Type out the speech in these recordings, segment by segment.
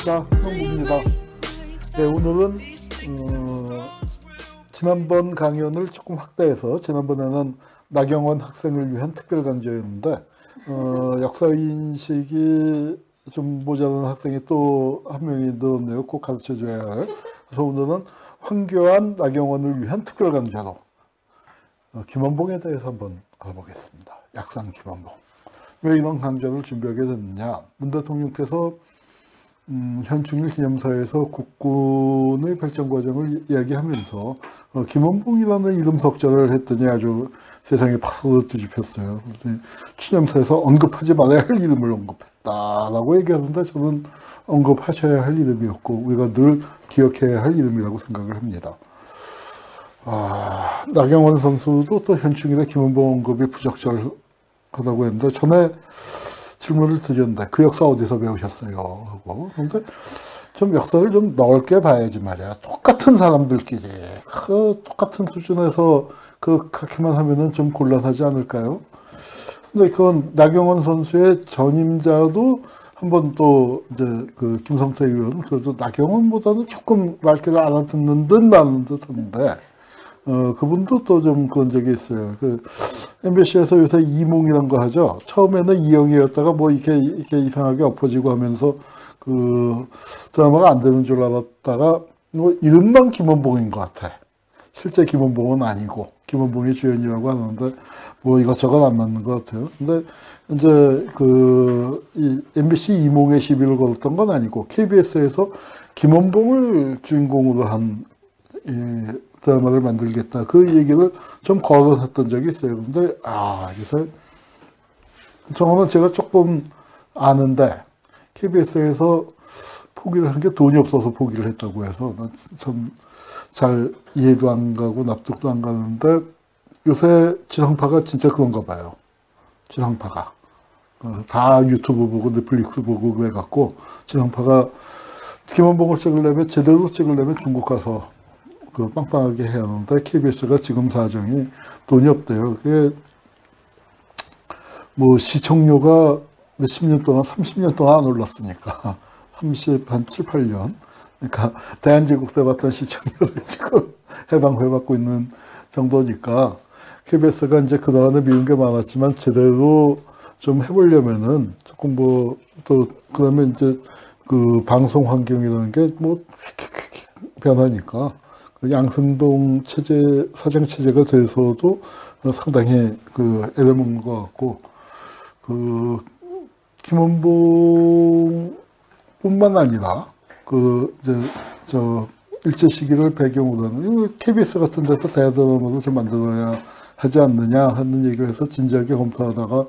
안녕하십니까, 형부입니다. 네, 오늘은 지난번 강연을 조금 확대해서, 지난번에는 나경원 학생을 위한 특별 강좌였는데 역사인식이 좀 모자란 학생이 또 한 명이 늘었네요. 꼭 가르쳐줘야 할. 그래서 오늘은 황교안, 나경원을 위한 특별 강좌로 김원봉에 대해서 한번 알아보겠습니다. 약산 김원봉. 왜 이런 강좌를 준비하게 됐느냐. 문 대통령께서 현충일 기념사에서 국군의 발전 과정을 이야기하면서 김원봉이라는 이름 석자를 했더니 아주 세상에 박수를 뒤집혔어요. 추념사에서 언급하지 말아야 할 이름을 언급했다라고 얘기하는데 저는 언급하셔야 할 이름이었고 우리가 늘 기억해야 할 이름이라고 생각을 합니다. 나경원 선수도 또 현충일에 김원봉 언급이 부적절하다고 했는데 전에 질문을 드렸는데 그 역사 어디서 배우셨어요? 하고. 그런데 좀 역사를 좀 넓게 봐야지 말이야. 똑같은 사람들끼리 그 똑같은 수준에서 그렇게만 하면은 좀 곤란하지 않을까요? 근데 그건 나경원 선수의 전임자도 한번 또 이제 그 김성태 의원 그래도 나경원보다는 조금 말귀를 알아듣는 듯 마는 듯한데 그분도 또 좀 그런 적이 있어요. 그 MBC에서 요새 이몽이란 거 하죠. 처음에는 이영이었다가 뭐 이렇게 이상하게 엎어지고 하면서 그 드라마가 안 되는 줄 알았다가 뭐 이름만 김원봉인 것 같아. 실제 김원봉은 아니고 김원봉이 주연이라고 하는데 뭐 이것저것 안 맞는 것 같아요. 근데 이제 이 MBC 이몽의 시비를 걸었던 건 아니고 KBS에서 김원봉을 주인공으로 한 드라마를 만들겠다. 그 얘기를 좀 거론했던 적이 있어요. 근데, 요새, 정말 제가 조금 아는데, KBS에서 포기를 한 게 돈이 없어서 포기를 했다고 해서, 참 잘 이해도 안 가고 납득도 안 가는데, 요새 지상파가 진짜 그런가 봐요. 지상파가. 다 유튜브 보고 넷플릭스 보고 그래갖고, 지상파가 김원봉을 찍으려면, 제대로 찍으려면 중국 가서 빵빵하게 해야 하는데 KBS가 지금 사정이 돈이 없대요. 그게 뭐 시청료가 몇십 년 동안 30년 동안 안 올랐으니까 한 7, 8년 그러니까 대한제국 때 봤던 시청료를 지금 해방해받고 있는 정도니까 KBS가 이제 그동안에 미운 게 많았지만 제대로 좀 해보려면은 조금 뭐 또 그다음에 이제 그 방송 환경이라는 게 뭐 변하니까 양승동 체제, 사장 체제가 돼서도 상당히 애를 먹는 것 같고, 김원봉 뿐만 아니라, 일제 시기를 배경으로 하는, KBS 같은 데서 대드라마도 좀 만들어야 하지 않느냐 하는 얘기를 해서 진지하게 검토하다가,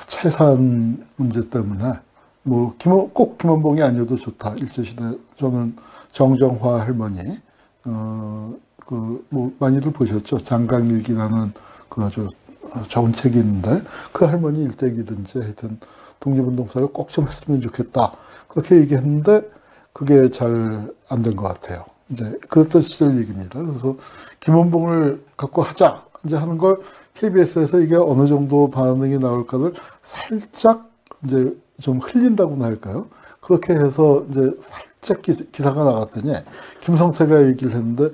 채산 문제 때문에, 꼭 김원봉이 아니어도 좋다. 일제시대, 저는 정정화 할머니, 많이들 보셨죠? 장강일기라는 아주 좋은 책이 있는데, 그 할머니 일대기든지 하여튼 독립운동사를 꼭 좀 했으면 좋겠다. 그렇게 얘기했는데, 그게 잘 안 된 것 같아요. 이제, 그랬던 시절 얘기입니다. 그래서, 김원봉을 갖고 하자. 이제 하는 걸 KBS에서 이게 어느 정도 반응이 나올까를 살짝 이제 좀 흘린다고나 할까요? 그렇게 해서 이제 살짝 기사가 나갔더니 김성태가 얘기를 했는데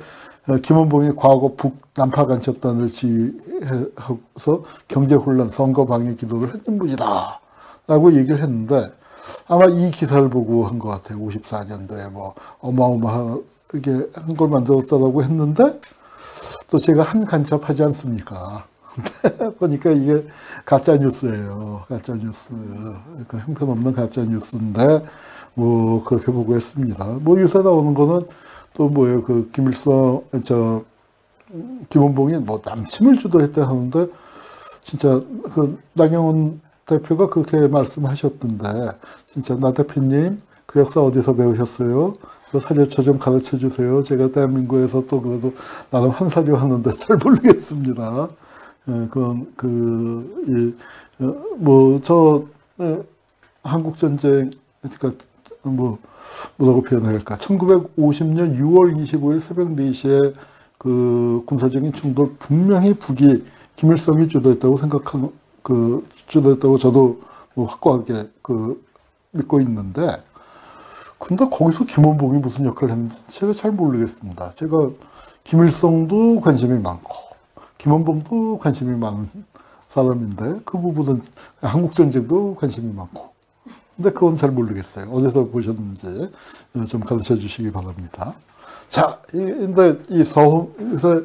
김원봉이 과거 북남파 간첩단을 지휘해서 경제 혼란, 선거 방해 기도를 했던 분이다 라고 얘기를 했는데 아마 이 기사를 보고 한 것 같아요. 54년도에 뭐 어마어마하게 한 걸 만들었다고 했는데 또 제가 한 간첩 하지 않습니까? 보니까 이게 가짜 뉴스예요. 가짜 뉴스. 그러니까 형편없는 가짜 뉴스인데 뭐 그렇게 보고 했습니다. 뭐 요새 나오는 거는 또 뭐예요? 김원봉이 뭐 남침을 주도했다 하는데 진짜 나경원 대표가 그렇게 말씀하셨던데 진짜 나 대표님 그 역사 어디서 배우셨어요? 그 사료처 좀 가르쳐 주세요. 제가 대한민국에서 또 그래도 나름 한 사료 하는데 잘 모르겠습니다. 한국전쟁, 그러니까, 뭐라고 표현할까. 1950년 6월 25일 새벽 4시에 군사적인 충돌, 분명히 북이 김일성이 주도했다고 주도했다고 저도 확고하게 믿고 있는데, 근데 거기서 김원봉이 무슨 역할을 했는지 제가 잘 모르겠습니다. 제가 김일성도 관심이 많고 김원봉도 관심이 많은 사람인데 그 부분은 한국전쟁도 관심이 많고 근데 그건 잘 모르겠어요. 어디서 보셨는지 좀 가르쳐 주시기 바랍니다. 자, 근데 이 서훈에서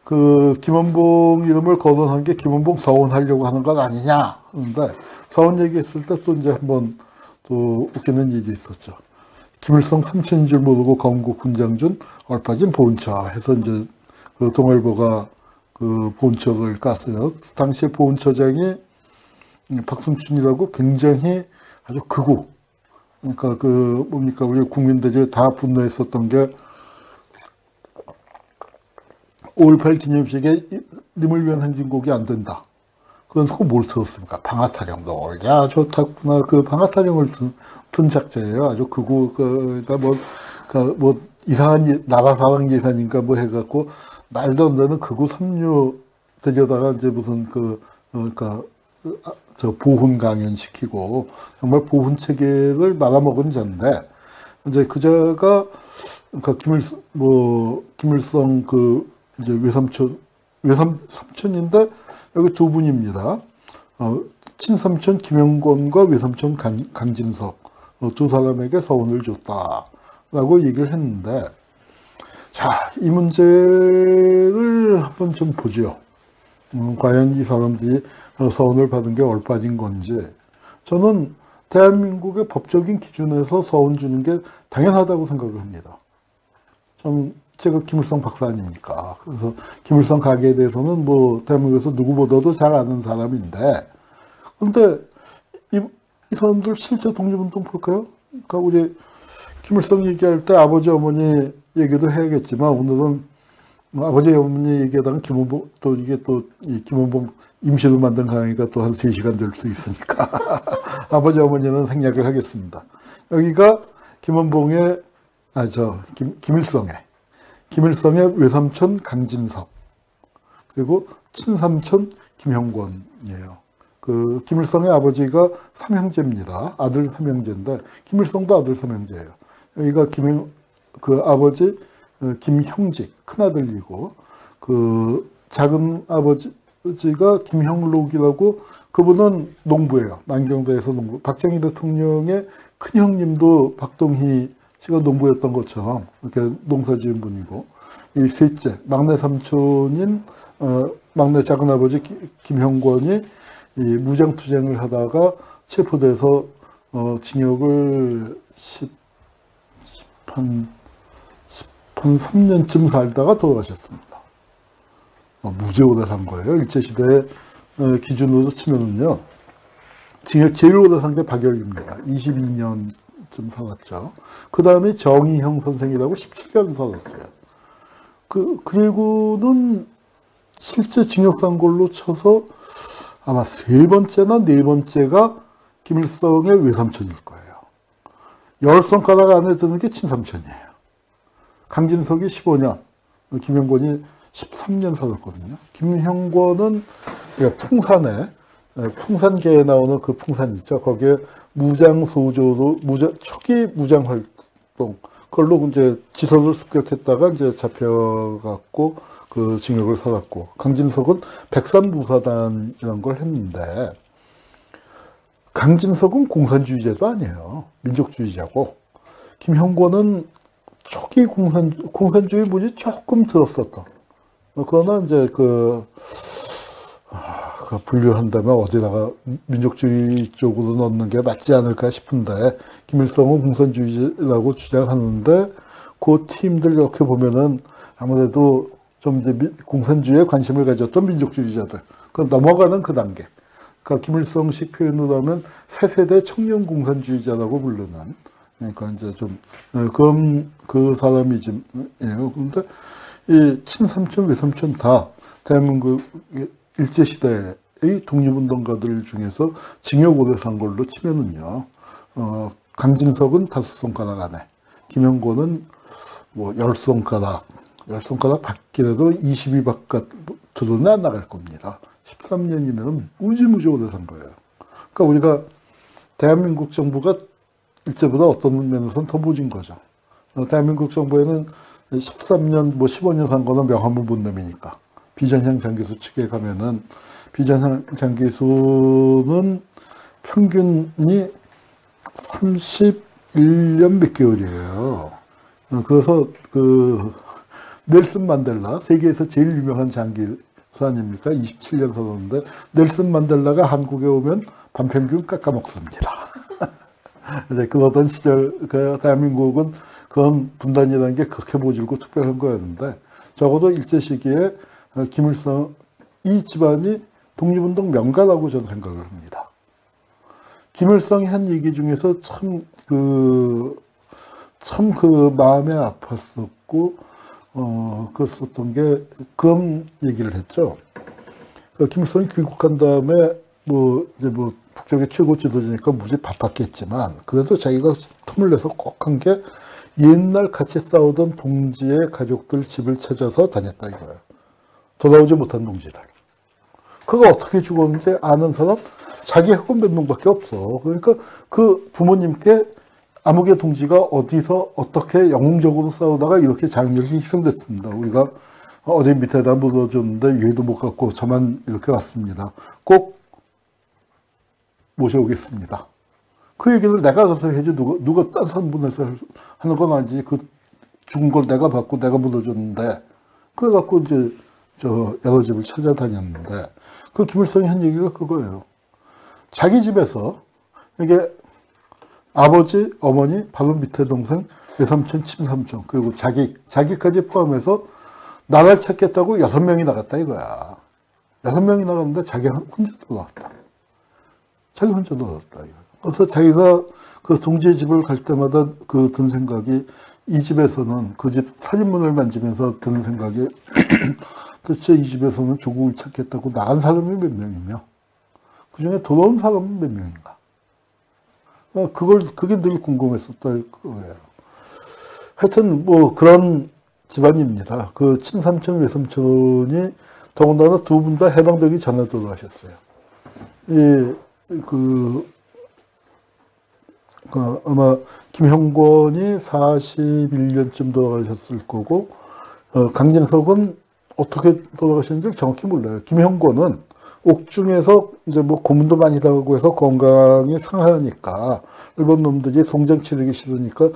그 김원봉 이름을 거론한 게 김원봉 서훈하려고 하는 건 아니냐 하는데 서훈 얘기했을 때 또 이제 한번 또 웃기는 일이 있었죠. 김일성 삼촌인 줄 모르고 건국 군장준 얼빠진 보훈처 해서 이제 그 동아일보가 그 보훈처를 깠어요. 당시에 보훈처장이 박승춘이라고 굉장히 아주 극우. 그러니까 그 뭡니까 우리 국민들이 다 분노했었던 게 5.18 기념식에 님을 위한 행진곡이 안 된다. 그건 뭘 들었습니까? 방아타령도 야 좋다구나. 그 방아타령을 든 작자예요. 아주 극우 그다 뭐 이상한 나라 사랑 예산인가 뭐 해갖고 말도 안 되는 극우 삼류 데려다가 이제 무슨 그러니까 저 보훈 강연 시키고 정말 보훈 체계를 말아먹은 자인데 이제 그자가 그러니까 김일성 그 이제 외삼촌인데 여기 두 분입니다. 친삼촌 김영권과 외삼촌 강진석 두 사람에게 서훈을 줬다라고 얘기를 했는데 자, 이 문제를 한번 좀 보죠. 과연 이 사람들이 서훈을 받은 게 얼빠진 건지 저는 대한민국의 법적인 기준에서 서훈 주는 게 당연하다고 생각을 합니다. 제가 김일성 박사 아닙니까? 그래서 김일성 가계에 대해서는 뭐 대한민국에서 누구보다도 잘 아는 사람인데 근데 이 사람들 실제 독립운동 볼까요? 그러니까 우리 김일성 얘기할 때 아버지 어머니 얘기도 해야겠지만 오늘은 아버지 어머니 얘기하다가 김원봉 또 이게 또 이 김원봉 임시로 만든 강의가 또 한 3시간 될 수 있으니까 아버지 어머니는 생략을 하겠습니다. 여기가 김원봉의 김일성의 외삼촌 강진석 그리고 친삼촌 김형권이에요. 그 김일성의 아버지가 삼형제입니다. 아들 삼형제인데 김일성도 아들 삼형제예요. 여기가 그 아버지 김형직 큰아들이고 그 작은 아버지가 김형록이라고 그분은 농부예요. 만경대에서 농부. 박정희 대통령의 큰형님도 박동희 씨가 농부였던 것처럼 이렇게 농사 지은 분이고 이 셋째 막내 삼촌인 막내 작은아버지 김형권이 이 무장투쟁을 하다가 체포돼서 징역을 한 3년쯤 살다가 돌아가셨습니다. 무지 오래 산 거예요. 일제시대 기준으로 치면은요. 징역 제일 오래 산 게 박열입니다. 22년쯤 살았죠. 그 다음에 정의형 선생이라고 17년 살았어요. 그리고는 실제 징역 산 걸로 쳐서 아마 3번째나 4번째가 김일성의 외삼촌일 거예요. 10손가락 안에 드는 게 친삼촌이에요. 강진석이 15년, 김형권이 13년 살았거든요. 김형권은 풍산계에 나오는 그 풍산 있죠. 거기에 무장소조로, 초기 무장활동, 그걸로 이제 지선을 습격했다가 이제 잡혀갖고 그 징역을 살았고, 강진석은 백산무사단이라는 걸 했는데, 강진석은 공산주의자도 아니에요. 민족주의자고, 김형권은 초기 공산주의 문이 조금 들었었던. 그러나 이제 분류한다면 어디다가 민족주의 쪽으로 넣는 게 맞지 않을까 싶은데, 김일성은 공산주의라고 주장하는데, 그 팀들 이렇게 보면은 아무래도 좀 이제 공산주의에 관심을 가졌던 민족주의자들. 그 넘어가는 그 단계. 그러니까 김일성식 표현으로 하면 새세대 청년 공산주의자라고 부르는. 그러니까 이제 좀 그런 그 사람이지요. 그런데 이 친삼촌, 외삼촌 다 대한민국 일제시대의 독립운동가들 중에서 징역 오래 산 걸로 치면은요. 강진석은 5손가락 안에, 김영권은 뭐 10손가락 밖이라도 20위 바깥으로는 안 나갈 겁니다. 13년이면 무지무지 오래 산 거예요. 그러니까 우리가 대한민국 정부가 일제보다 어떤 면에서는 더 모진 거죠. 대한민국 정부에는 13년, 15년 산 거는 명함을 못 내미니까. 비전향 장기수 측에 가면은, 비전향 장기수는 평균이 31년 몇 개월이에요. 그래서 넬슨 만델라, 세계에서 제일 유명한 장기수 아닙니까? 27년 살았는데, 넬슨 만델라가 한국에 오면 반평균 깎아먹습니다. 이제 그러던 시절, 대한민국은 그런 분단이라는 게 그렇게 모질고 특별한 거였는데, 적어도 일제 시기에 김일성, 이 집안이 독립운동 명가라고 저는 생각을 합니다. 김일성이 한 얘기 중에서 참 마음에 아팠었고, 그랬었던 게, 그런 얘기를 했죠. 김일성이 귀국한 다음에, 북쪽의 최고 지도자니까 무지 바빴겠지만, 그래도 자기가 틈을 내서 꼭 한 게, 옛날 같이 싸우던 동지의 가족들 집을 찾아서 다녔다 이거예요. 돌아오지 못한 동지들. 그가 어떻게 죽었는지 아는 사람, 자기하고 몇 명밖에 없어. 그러니까 그 부모님께 아무개 동지가 어디서 어떻게 영웅적으로 싸우다가 이렇게 장렬히 희생됐습니다. 우리가 어디 밑에다 묻어줬는데 위에도 못 갔고 저만 이렇게 왔습니다. 꼭 모셔오겠습니다. 그 얘기를 내가 가서 해야지 누가 딴 사람 보내서 하는 건 아니지. 그 죽은 걸 내가 받고 내가 묻어줬는데 그래갖고 이제 여러 집을 찾아다녔는데 그 김일성이 한 얘기가 그거예요. 자기 집에서 이게 아버지, 어머니, 바로 밑에 동생, 외삼촌, 친삼촌 그리고 자기까지 포함해서 나라를 찾겠다고 6명이 나갔다 이거야. 6명이 나갔는데 자기 혼자 돌아왔다. 자기 혼자 돌아왔다 이거야. 그래서 자기가 그 동지의 집을 갈 때마다 든 생각이 이 집에서는 그 집 살인문을 만지면서 드는 생각이 도대체 이 집에서는 조국을 찾겠다고 나간 사람이 몇 명이며 그 중에 돌아온 사람은 몇 명인가. 그게 늘 궁금했었다 거예요. 하여튼 그런 집안입니다. 그 친삼촌, 외삼촌이 더군다나 두 분 다 해방되기 전에 돌아가셨어요. 아마 김형권이 41년쯤 돌아가셨을 거고, 강진석은 어떻게 돌아가셨는지 정확히 몰라요. 김형권은 옥중에서 이제 고문도 많이 당하고 해서 건강이 상하니까 일본 놈들이 송장 치르기 싫으니까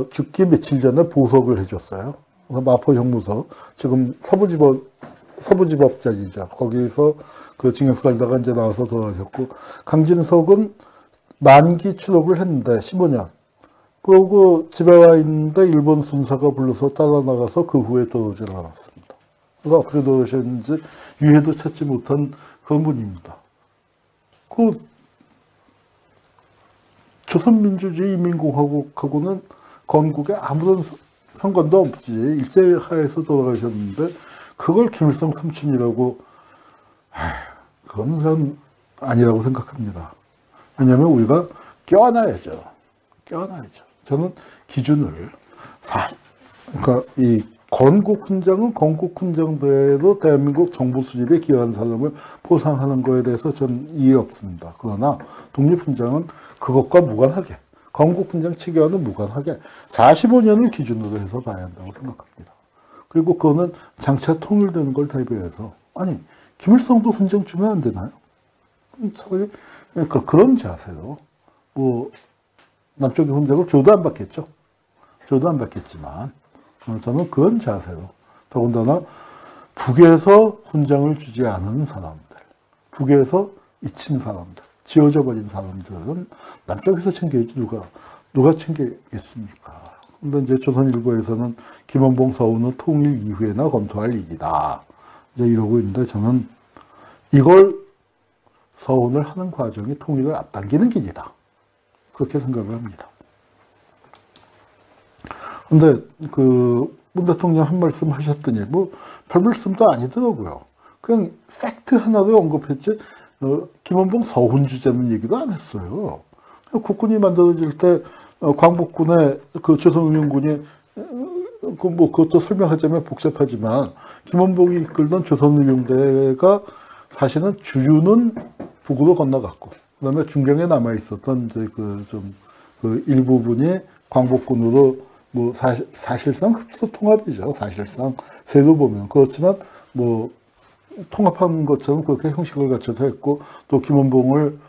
죽기 며칠 전에 보석을 해줬어요. 그래서 마포 형무소 지금 서부지법장이죠. 거기서 그 징역 살다가 이제 나와서 돌아가셨고, 강진석은 만기 추록을 했는데 15년. 그러고 집에 와 있는데 일본 순사가 불러서 따라 나가서 그 후에 돌아오질 않았습니다. 그래서 어떻게 돌아오셨는지 유해도 찾지 못한 그런 분입니다. 그 조선민주주의인민공화국하고는 건국에 아무런 상관도 없지. 일제하에서 돌아가셨는데 그걸 김일성 삼촌이라고, 그건 전 아니라고 생각합니다. 왜냐하면 우리가 껴안아야죠. 저는 기준을 그러니까 이 건국 훈장은 건국 훈장대로 대한민국 정부 수집에 기여한 사람을 보상하는 거에 대해서 저는 이해 없습니다. 그러나 독립 훈장은 그것과 무관하게, 건국 훈장 체계와는 무관하게 45년을 기준으로 해서 봐야 한다고 생각합니다. 그리고 그거는 장차 통일되는 걸 대비해서, 아니 김일성도 훈장 주면 안 되나요? 그러니까 그런 자세로 남쪽의 훈장을 줘도 안 받겠죠. 줘도 안 받겠지만 저는 그런 자세로, 더군다나 북에서 훈장을 주지 않은 사람들, 북에서 잊힌 사람들, 지워져 버린 사람들은 남쪽에서 챙겨야지 누가 챙기겠습니까? 근데 이제 조선일보에서는 김원봉 서훈은 통일 이후에나 검토할 일이다 이제 이러고 있는데, 저는 이걸 서훈을 하는 과정이 통일을 앞당기는 길이다 그렇게 생각을 합니다. 근데 문 대통령 한 말씀 하셨더니 별 말씀도 아니더라고요. 그냥 팩트 하나를 언급했지 김원봉 서훈 주자는 얘기도 안 했어요. 국군이 만들어질 때 광복군의 그 조선운용군이 그것도 설명하자면 복잡하지만 김원봉이 이끌던 조선운용대가 사실은 주류는 북으로 건너갔고, 그다음에 중경에 남아 있었던 이제 그 일부분이 광복군으로 뭐 사실상 흡수 통합이죠. 사실상 세도 보면 그렇지만 뭐 통합한 것처럼 그렇게 형식을 갖춰서 했고 또 김원봉을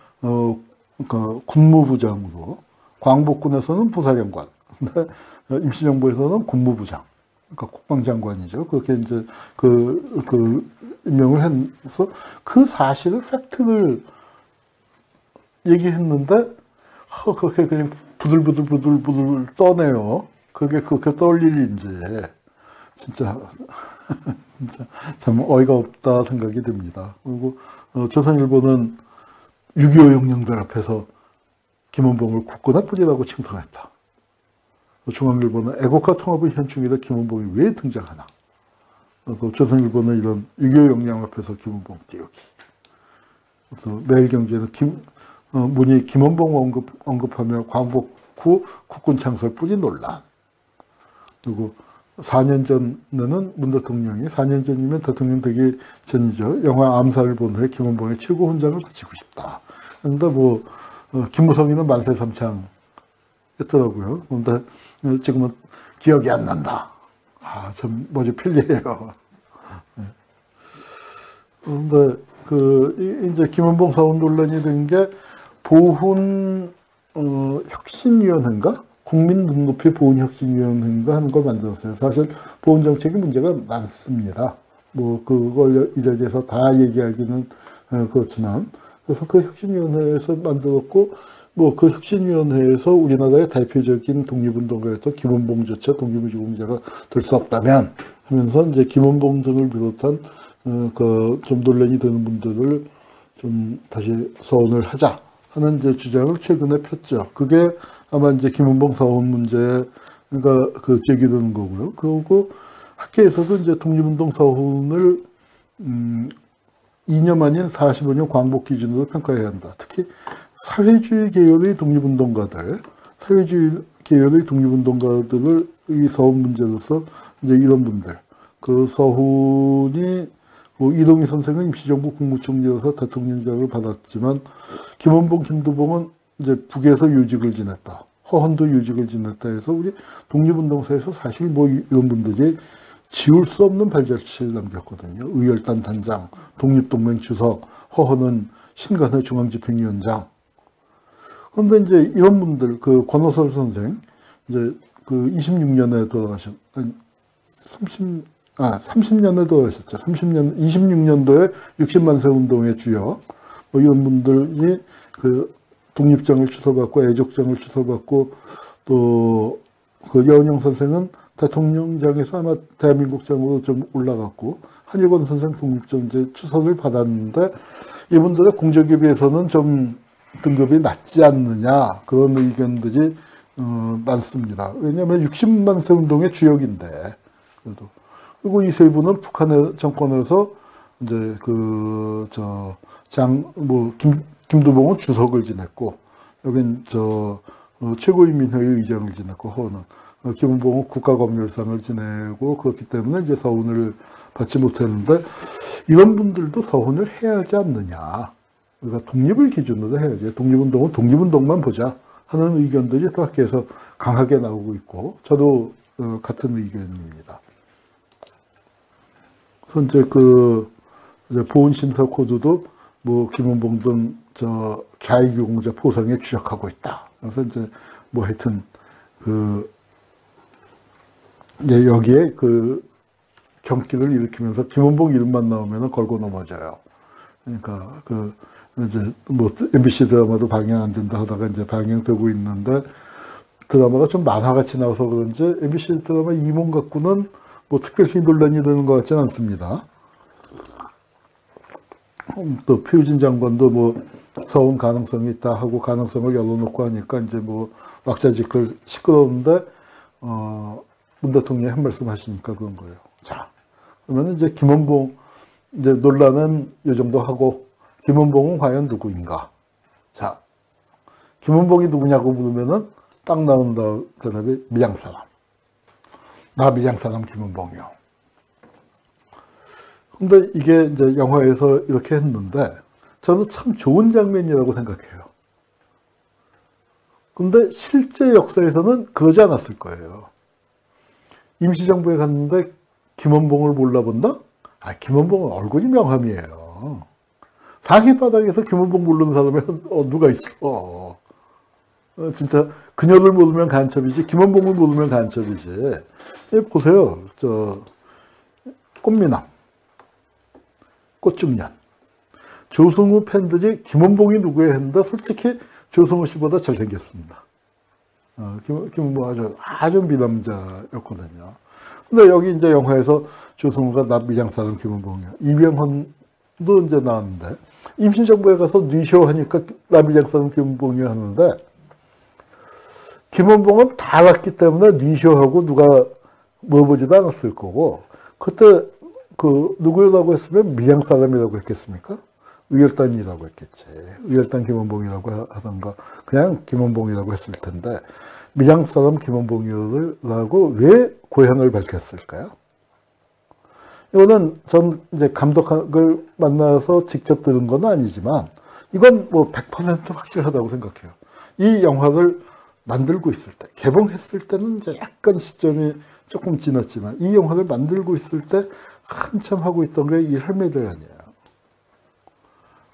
그 군무부장으로 광복군에서는 부사령관, 근데 임시정부에서는 군무부장, 그러니까 국방장관이죠. 그렇게 이제 그 임명을 해서 그 사실을 팩트를 얘기했는데 그렇게 그냥 부들부들 떠내요. 그게 그렇게 떠올 일인지 진짜 진짜 참 어이가 없다 생각이 듭니다. 그리고 조선일보는 6.25 영령들 앞에서 김원봉을 국군의 뿌리라고 칭송했다. 중앙일보는 애국화 통합의 현충이다. 김원봉이 왜 등장하나. 또 조선일보는 이런 6.25 영령 앞에서 김원봉 띄우기. 그래서 매일경제는 문희 김원봉 언급하며 광복 후 국군 창설 뿌리 논란. 그리고 4년 전에는 문 대통령이 4년 전이면 대통령 되기 전이죠. 영화 암살을 본 후에 김원봉의 최고 훈장을 바치고 싶다. 그런데 뭐 김무성이는 만세삼창 했더라고요. 그런데 지금은 기억이 안 난다. 좀 머리 편리해요. 그런데 이제 김원봉 사원 논란이 된 게 보훈 혁신위원회인가? 국민 눈높이 보훈혁신위원회인가 하는 걸 만들었어요. 사실 보훈정책이 문제가 많습니다. 뭐 그걸 이 자리에서 다 얘기하기는 그렇지만 그래서 그 혁신위원회에서 만들었고 뭐 그 혁신위원회에서 우리나라의 대표적인 독립운동가였던 김원봉조차 독립의주공자가 될 수 없다면 하면서 이제 김원봉 등을 비롯한 그 좀 논란이 되는 분들을 좀 다시 서원을 하자 하는 이제 주장을 최근에 폈죠. 그게 아마 이제 김원봉 사원 문제가 그 제기되는 거고요. 그리고 학계에서도 이제 독립운동 사원을 2년 아닌 45년 광복 기준으로 평가해야 한다. 특히 사회주의 계열의 독립운동가들, 사회주의 계열의 독립운동가들을 이 서훈 문제로서 이제 이런 분들, 그 서훈이 뭐 이동희 선생은 임시정부 국무총리로서 대통령장을 받았지만 김원봉, 김두봉은 이제 북에서 유직을 지냈다. 허헌도 유직을 지냈다 해서 우리 독립운동사에서 사실 뭐 이런 분들이 지울 수 없는 발자취를 남겼거든요. 의열단 단장, 독립동맹 주석, 허헌은 신간의 중앙집행위원장. 그런데 이제 이런 분들, 그 권오설 선생, 이제 그 26년에 돌아가셨, 30년에 돌아가셨죠. 26년도에 60만세 운동의 주역, 뭐 이런 분들이 그 독립장을 주서받고 애족장을 주서받고 또 그 여은영 선생은 대통령장에서 아마 대한민국장으로 좀 올라갔고 한일권 선생 독립장 이제 추서를 받았는데 이분들의 공적에 비해서는 좀 등급이 낮지 않느냐 그런 의견들이 많습니다. 왜냐하면 60만세 운동의 주역인데 그래도 그리고 이 세 분은 북한의 정권에서 이제 김두봉은 주석을 지냈고, 여긴 최고인민회의 의장을 지냈고, 허는 김원봉은 국가검열상을 지내고, 그렇기 때문에 이제 서훈을 받지 못했는데, 이런 분들도 서훈을 해야 하지 않느냐. 그러니까 독립을 기준으로 해야지. 독립운동은 독립운동만 보자 하는 의견들이 또 학계에서 강하게 나오고 있고, 저도 같은 의견입니다. 그래서 이제 보훈심사 코드도 뭐 김원봉 등 좌익유공자 포상에 주력하고 있다. 그래서 이제 뭐 하여튼 이제 여기에 경기를 일으키면서 김원봉 이름만 나오면 걸고 넘어져요. 그러니까 이제 뭐 MBC 드라마도 방영 안 된다 하다가 이제 방영되고 있는데 드라마가 좀 만화같이 나와서 그런지 MBC 드라마 이몽 갖고는 뭐 특별히 논란이 되는 것 같지는 않습니다. 또 표진 장관도 뭐 서훈 가능성이 있다 하고 가능성을 열어놓고 하니까 이제 뭐 왁자지껄 시끄러운데 문 대통령이 한 말씀 하시니까 그런 거예요. 자, 그러면 이제 김원봉 이제 논란은 이 정도 하고 김원봉은 과연 누구인가? 자, 김원봉이 누구냐고 물으면은 딱 나온다 대답이 밀양사람. 나 밀양사람 김원봉이요. 근데 이게 이제 영화에서 이렇게 했는데 저는 참 좋은 장면이라고 생각해요. 근데 실제 역사에서는 그러지 않았을 거예요. 임시정부에 갔는데 김원봉을 몰라본다? 아, 김원봉은 얼굴이 명함이에요. 상해바닥에서 김원봉 모르는 사람이 누가 있어. 진짜 그녀를 모르면 간첩이지 김원봉을 모르면 간첩이지. 보세요. 꽃미남, 꽃중년. 조승우 팬들이 김원봉이 누구야 했는데 솔직히 조승우 씨보다 잘생겼습니다. 김원봉 아주 미남자였거든요. 근데 여기 이제 영화에서 조승우가 나 밀양 사람 김원봉이야. 이병헌도 이제 나왔는데 임시정부에 가서 뉘쇼 하니까 나 밀양 사람 김원봉이야 하는데 김원봉은 다 알았기 때문에 뉘쇼하고 누가 물어보지도 않았을 거고 그때 누구라고 했으면 밀양 사람이라고 했겠습니까? 의열단이라고 했겠지. 의열단 김원봉이라고 하던가 그냥 김원봉이라고 했을 텐데 밀양 사람 김원봉이라고 왜 고향을 밝혔을까요? 이거는 전 이제 감독을 만나서 직접 들은 건 아니지만 이건 뭐 100% 확실하다고 생각해요. 이 영화를 만들고 있을 때, 개봉했을 때는 이제 약간 시점이 조금 지났지만 이 영화를 만들고 있을 때 한참 하고 있던 게 이 할매들 아니에요.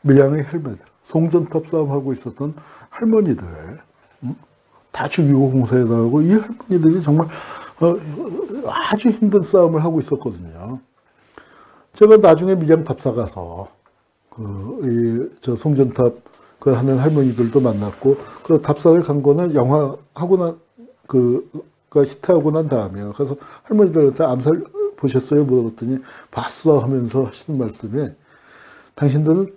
밀양의 할매들, 송전탑 싸움하고 있었던 할머니들, 다 죽이고 공사에 나가고 이 할머니들이 정말 아주 힘든 싸움을 하고 있었거든요. 제가 나중에 밀양 답사 가서 저 송전탑 하는 할머니들도 만났고 그 답사를 간 거는 영화 하고 난 가 히트하고 난 다음이에요. 그래서 할머니들한테 암살 보셨어요? 물어봤더니 봤어 하면서 하시는 말씀이 당신들은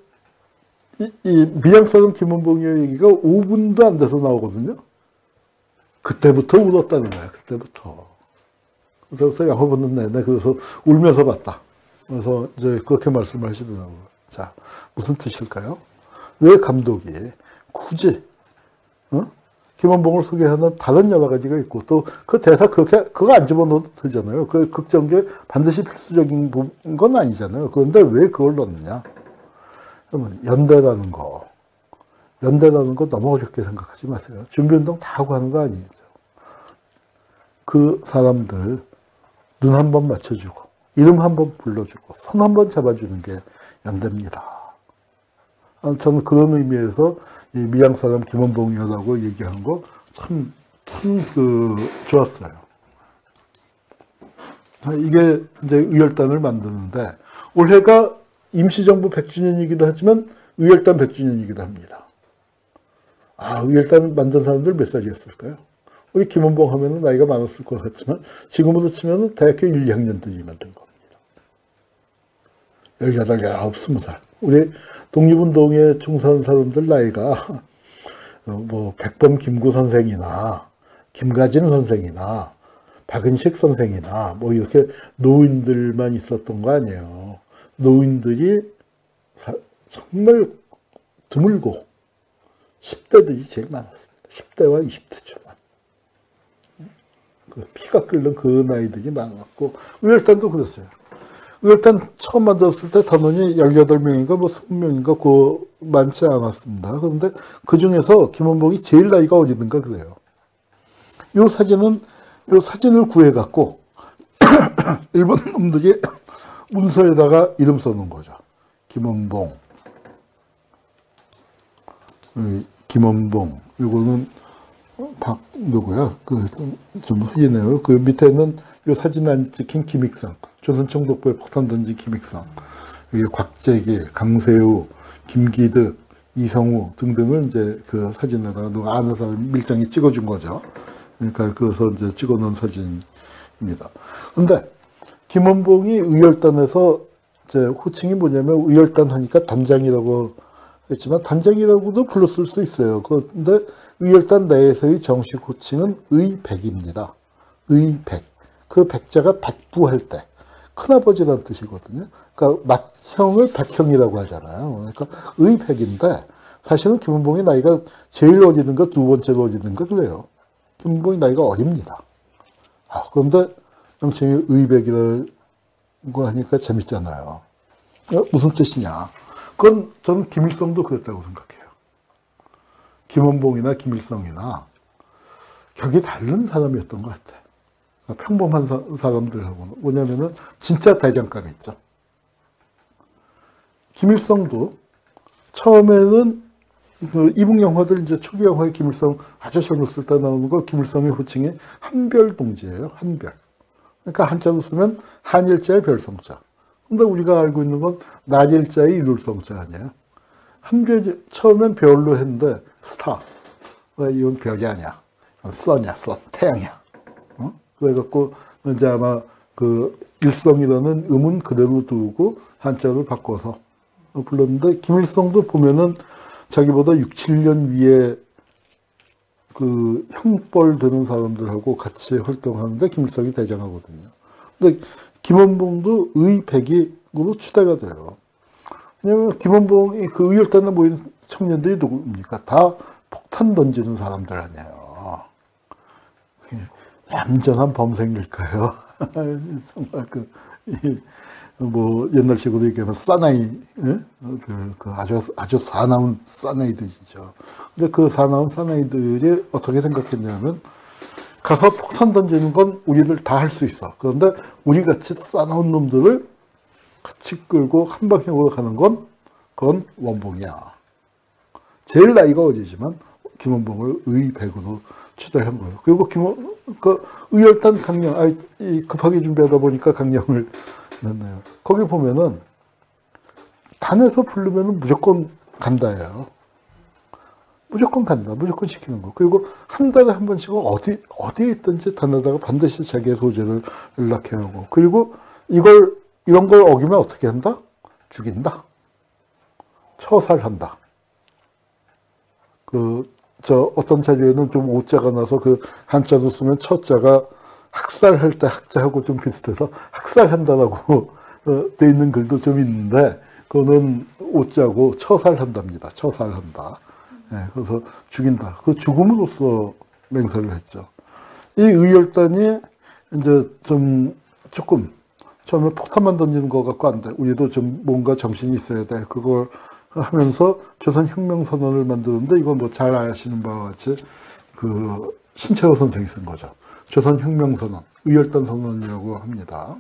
이 밀양 사람 김원봉의 얘기가 5분도 안 돼서 나오거든요. 그때부터 울었다는 거야. 그때부터. 그래서 영화 보는 내내 그래서 울면서 봤다. 그래서 이제 그렇게 말씀을 하시더라고요. 자, 무슨 뜻일까요? 왜 감독이 굳이 김원봉을 소개하는 다른 여러 가지가 있고 또 그 대사 그거 안 집어넣어도 되잖아요. 그 극전개 반드시 필수적인 건 아니잖아요. 그런데 왜 그걸 넣느냐? 연대라는 거 너무 어렵게 생각하지 마세요. 준비운동 다 하고 하는 거 아니죠. 그 사람들 눈 한 번 맞춰주고 이름 한 번 불러주고 손 한 번 잡아주는 게 연대입니다. 저는 그런 의미에서 이 밀양 사람 김원봉이라고 얘기하는 거 참 좋았어요. 이게 이제 의열단을 만드는데 올해가 임시정부 100주년이기도 하지만 의열단 100주년이기도 합니다. 아, 의열단 만든 사람들 몇 살이었을까요? 우리 김원봉 하면은 나이가 많았을 것 같지만 지금으로 치면은 대학교 1, 2학년들이 만든 겁니다. 18, 19, 20살. 우리 독립운동에 총선한 사람들 나이가 뭐 백범 김구 선생이나 김가진 선생이나 박은식 선생이나 뭐 이렇게 노인들만 있었던 거 아니에요. 노인들이 정말 드물고 10대들이 제일 많았습니다. 10대와 20대죠. 피가 끓는 그 나이들이 많았고 의열단도 그랬어요. 의열단 처음 만들었을 때 단원이 18명인가 뭐 20명인가 그 많지 않았습니다. 그런데 그 중에서 김원봉이 제일 나이가 어리든가 그래요. 요 사진을 구해갖고 일본 놈들이 문서에다가 이름 써놓은 거죠. 김원봉. 이거는 누구야? 좀 흑이네요. 그 밑에는 이 사진 안 찍힌 김익상. 조선총독부에 폭탄 던진 김익상. 여기 곽재기, 강세우, 김기득, 이성우 등등을 이제 그 사진에다가 누가 아는 사람 밀장이 찍어준 거죠. 그러니까 그래서 이제 찍어놓은 사진입니다. 근데 김원봉이 의열단에서 이제 호칭이 뭐냐면 의열단 하니까 단장이라고 했지만 단장이라고도 불렀을 수 있어요. 그런데 의열단 내에서의 정식 호칭은 의백입니다. 의백. 그 백자가 백부할 때 큰아버지라는 뜻이거든요. 그러니까 맏형을 백형이라고 하잖아요. 그러니까 의백인데 사실은 김원봉의 나이가 제일 어리든가 두 번째로 어리든가 그래요. 김원봉의 나이가 어립니다. 그런데 명칭이 의백이라고 하니까 재밌잖아요. 무슨 뜻이냐? 그건 저는 김일성도 그랬다고 생각해요. 김원봉이나 김일성이나 격이 다른 사람이었던 것 같아요. 그러니까 평범한 사람들하고는. 뭐냐면은 진짜 대장감이 있죠. 김일성도 처음에는 그 이북 영화들 이제 초기 영화의 김일성 아주 젊었을 때 나오는 거 김일성의 호칭이 한별 동지예요. 한별. 그러니까 한자로 쓰면 한일자의 별성자. 근데 우리가 알고 있는 건 날일자의 이룰성자 아니에요. 한별 처음엔 별로 했는데 스타. 이건 별이 아니야. 선이야, 선. 태양이야. 그래갖고 이제 아마 그 일성이라는 음은 그대로 두고 한자를 바꿔서 불렀는데 김일성도 보면은 자기보다 6, 7년 위에 그 형벌 되는 사람들하고 같이 활동하는데 김일성이 대장하거든요. 근데 김원봉도 의백익으로 추대가 돼요. 왜냐면 김원봉이 그 의열단에 모인 청년들이 누굽니까? 다 폭탄 던지는 사람들 아니에요. 얌전한 범생일까요? 정말 뭐 옛날식으로 얘기하면 사나이, 아주 사나운 사나이들이죠. 근데 그 사나운 사나이들이 어떻게 생각했냐면 가서 폭탄 던지는 건 우리들 다 할 수 있어. 그런데 우리 같이 사나운 놈들을 같이 끌고 한 방향으로 가는 건 그건 원봉이야. 제일 나이가 어리지만 김원봉을 의백으로 추대한 거예요. 그리고 의열단 강령, 급하게 준비하다 보니까 강령을 냈네요. 거기 보면은 단에서 부르면은 무조건 간다예요. 무조건 간다. 무조건 시키는 거. 그리고 한 달에 한 번씩은 어디에 있든지 단에다가 반드시 자기의 소재를 연락해야 하고. 그리고 이런 걸 어기면 어떻게 한다? 죽인다. 처살한다. 어떤 자료에는 좀 오자가 나서 그 한자도 쓰면 처자가 학살할 때 학자하고 좀 비슷해서 학살한다라고 돼 있는 글도 좀 있는데 그거는 오자고 처살한답니다. 처살한다. 네, 그래서 죽인다. 그 죽음으로써 맹세를 했죠. 이 의열단이 이제 조금 처음에 폭탄만 던지는 거 갖고 안 돼. 우리도 좀 뭔가 정신이 있어야 돼. 그걸 하면서 조선혁명선언을 만드는데 이건 뭐 잘 아시는 바와 같이 그 신채호 선생이 쓴 거죠. 조선혁명선언, 의열단 선언이라고 합니다.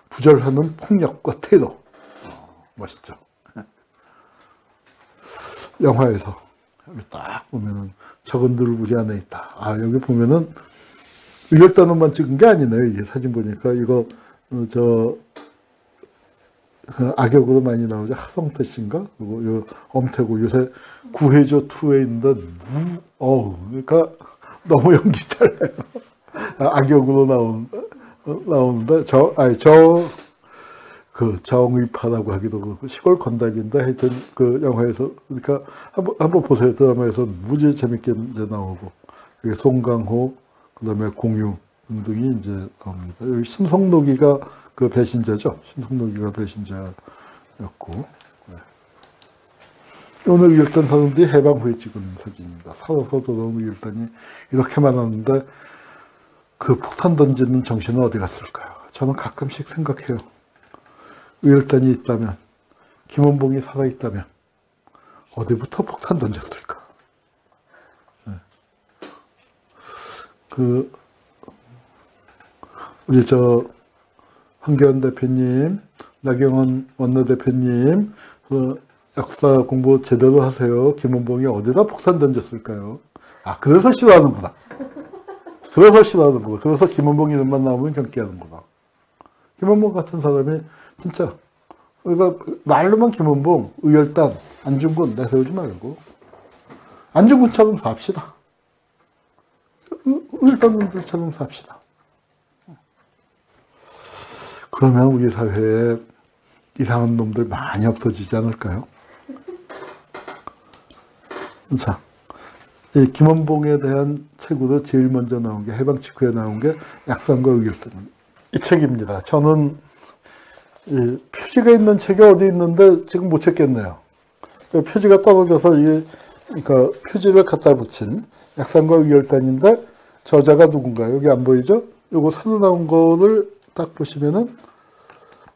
부절하는 폭력과 태도. 멋있죠. 영화에서 여기 딱 보면은 저건들 우리 안에 있다. 여기 보면은 의열단원만 찍은 게 아니네요. 이게 사진 보니까 이거 그 악역으로 많이 나오죠. 하성태 씨인가? 그리고 요 엄태구 요새 구해줘 2에 있는데 그러니까 너무 연기 잘해요. 악역으로 나오는데 정의파라고 하기도 그렇고 시골 건달인데 하여튼 그 영화에서 그러니까 한번 보세요. 드라마에서 무지 재밌게 이제 나오고 여기 송강호 그다음에 공유 등등이 이제 나옵니다. 여기 신성록이가 그 배신자죠. 신성록이가 배신자였고 네. 오늘 의열단 사람들이 해방 후에 찍은 사진입니다. 살아서 돌아온 의열단이 이렇게 많았는데 그 폭탄 던지는 정신은 어디 갔을까요? 저는 가끔씩 생각해요. 의열단이 있다면, 김원봉이 살아있다면 어디부터 폭탄 던졌을까? 네. 우리 황교안 대표님, 나경원 원내대표님, 역사 공부 제대로 하세요. 김원봉이 어디다 폭탄 던졌을까요? 그래서 싫어하는구나. 그래서 김원봉 이름만 나오면 경계하는구나. 김원봉 같은 사람이 진짜 우리가 말로만 김원봉, 의열단, 안중근 내세우지 말고 안중근처럼 삽시다. 의열단들처럼 삽시다. 그러면 우리 사회에 이상한 놈들 많이 없어지지 않을까요? 자, 이 김원봉에 대한 책으로 제일 먼저 나온 게 해방 직후에 나온 게 약산과 의열단 이 책입니다. 저는 이 표지가 있는 책이 어디 있는데 지금 못 찾겠네요. 표지가 떨어져서 그러니까 표지를 갖다 붙인 약산과 의열단인데 저자가 누군가요? 여기 안 보이죠? 요거 새로 나온 거를 딱 보시면은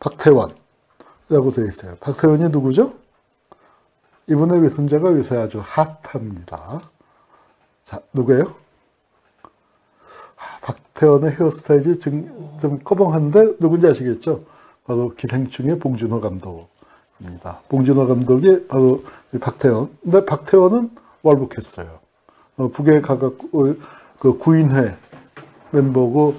박태원이라고 되어 있어요. 박태원이 누구죠? 이분의 외손자가 요새 아주 핫합니다. 자, 누구예요? 박태원의 헤어스타일이 좀 꺼벙한데 누군지 아시겠죠? 바로 기생충의 봉준호 감독입니다. 봉준호 감독이 바로 박태원. 근데 박태원은 월북했어요. 북에 가갖고 그 구인회 멤버고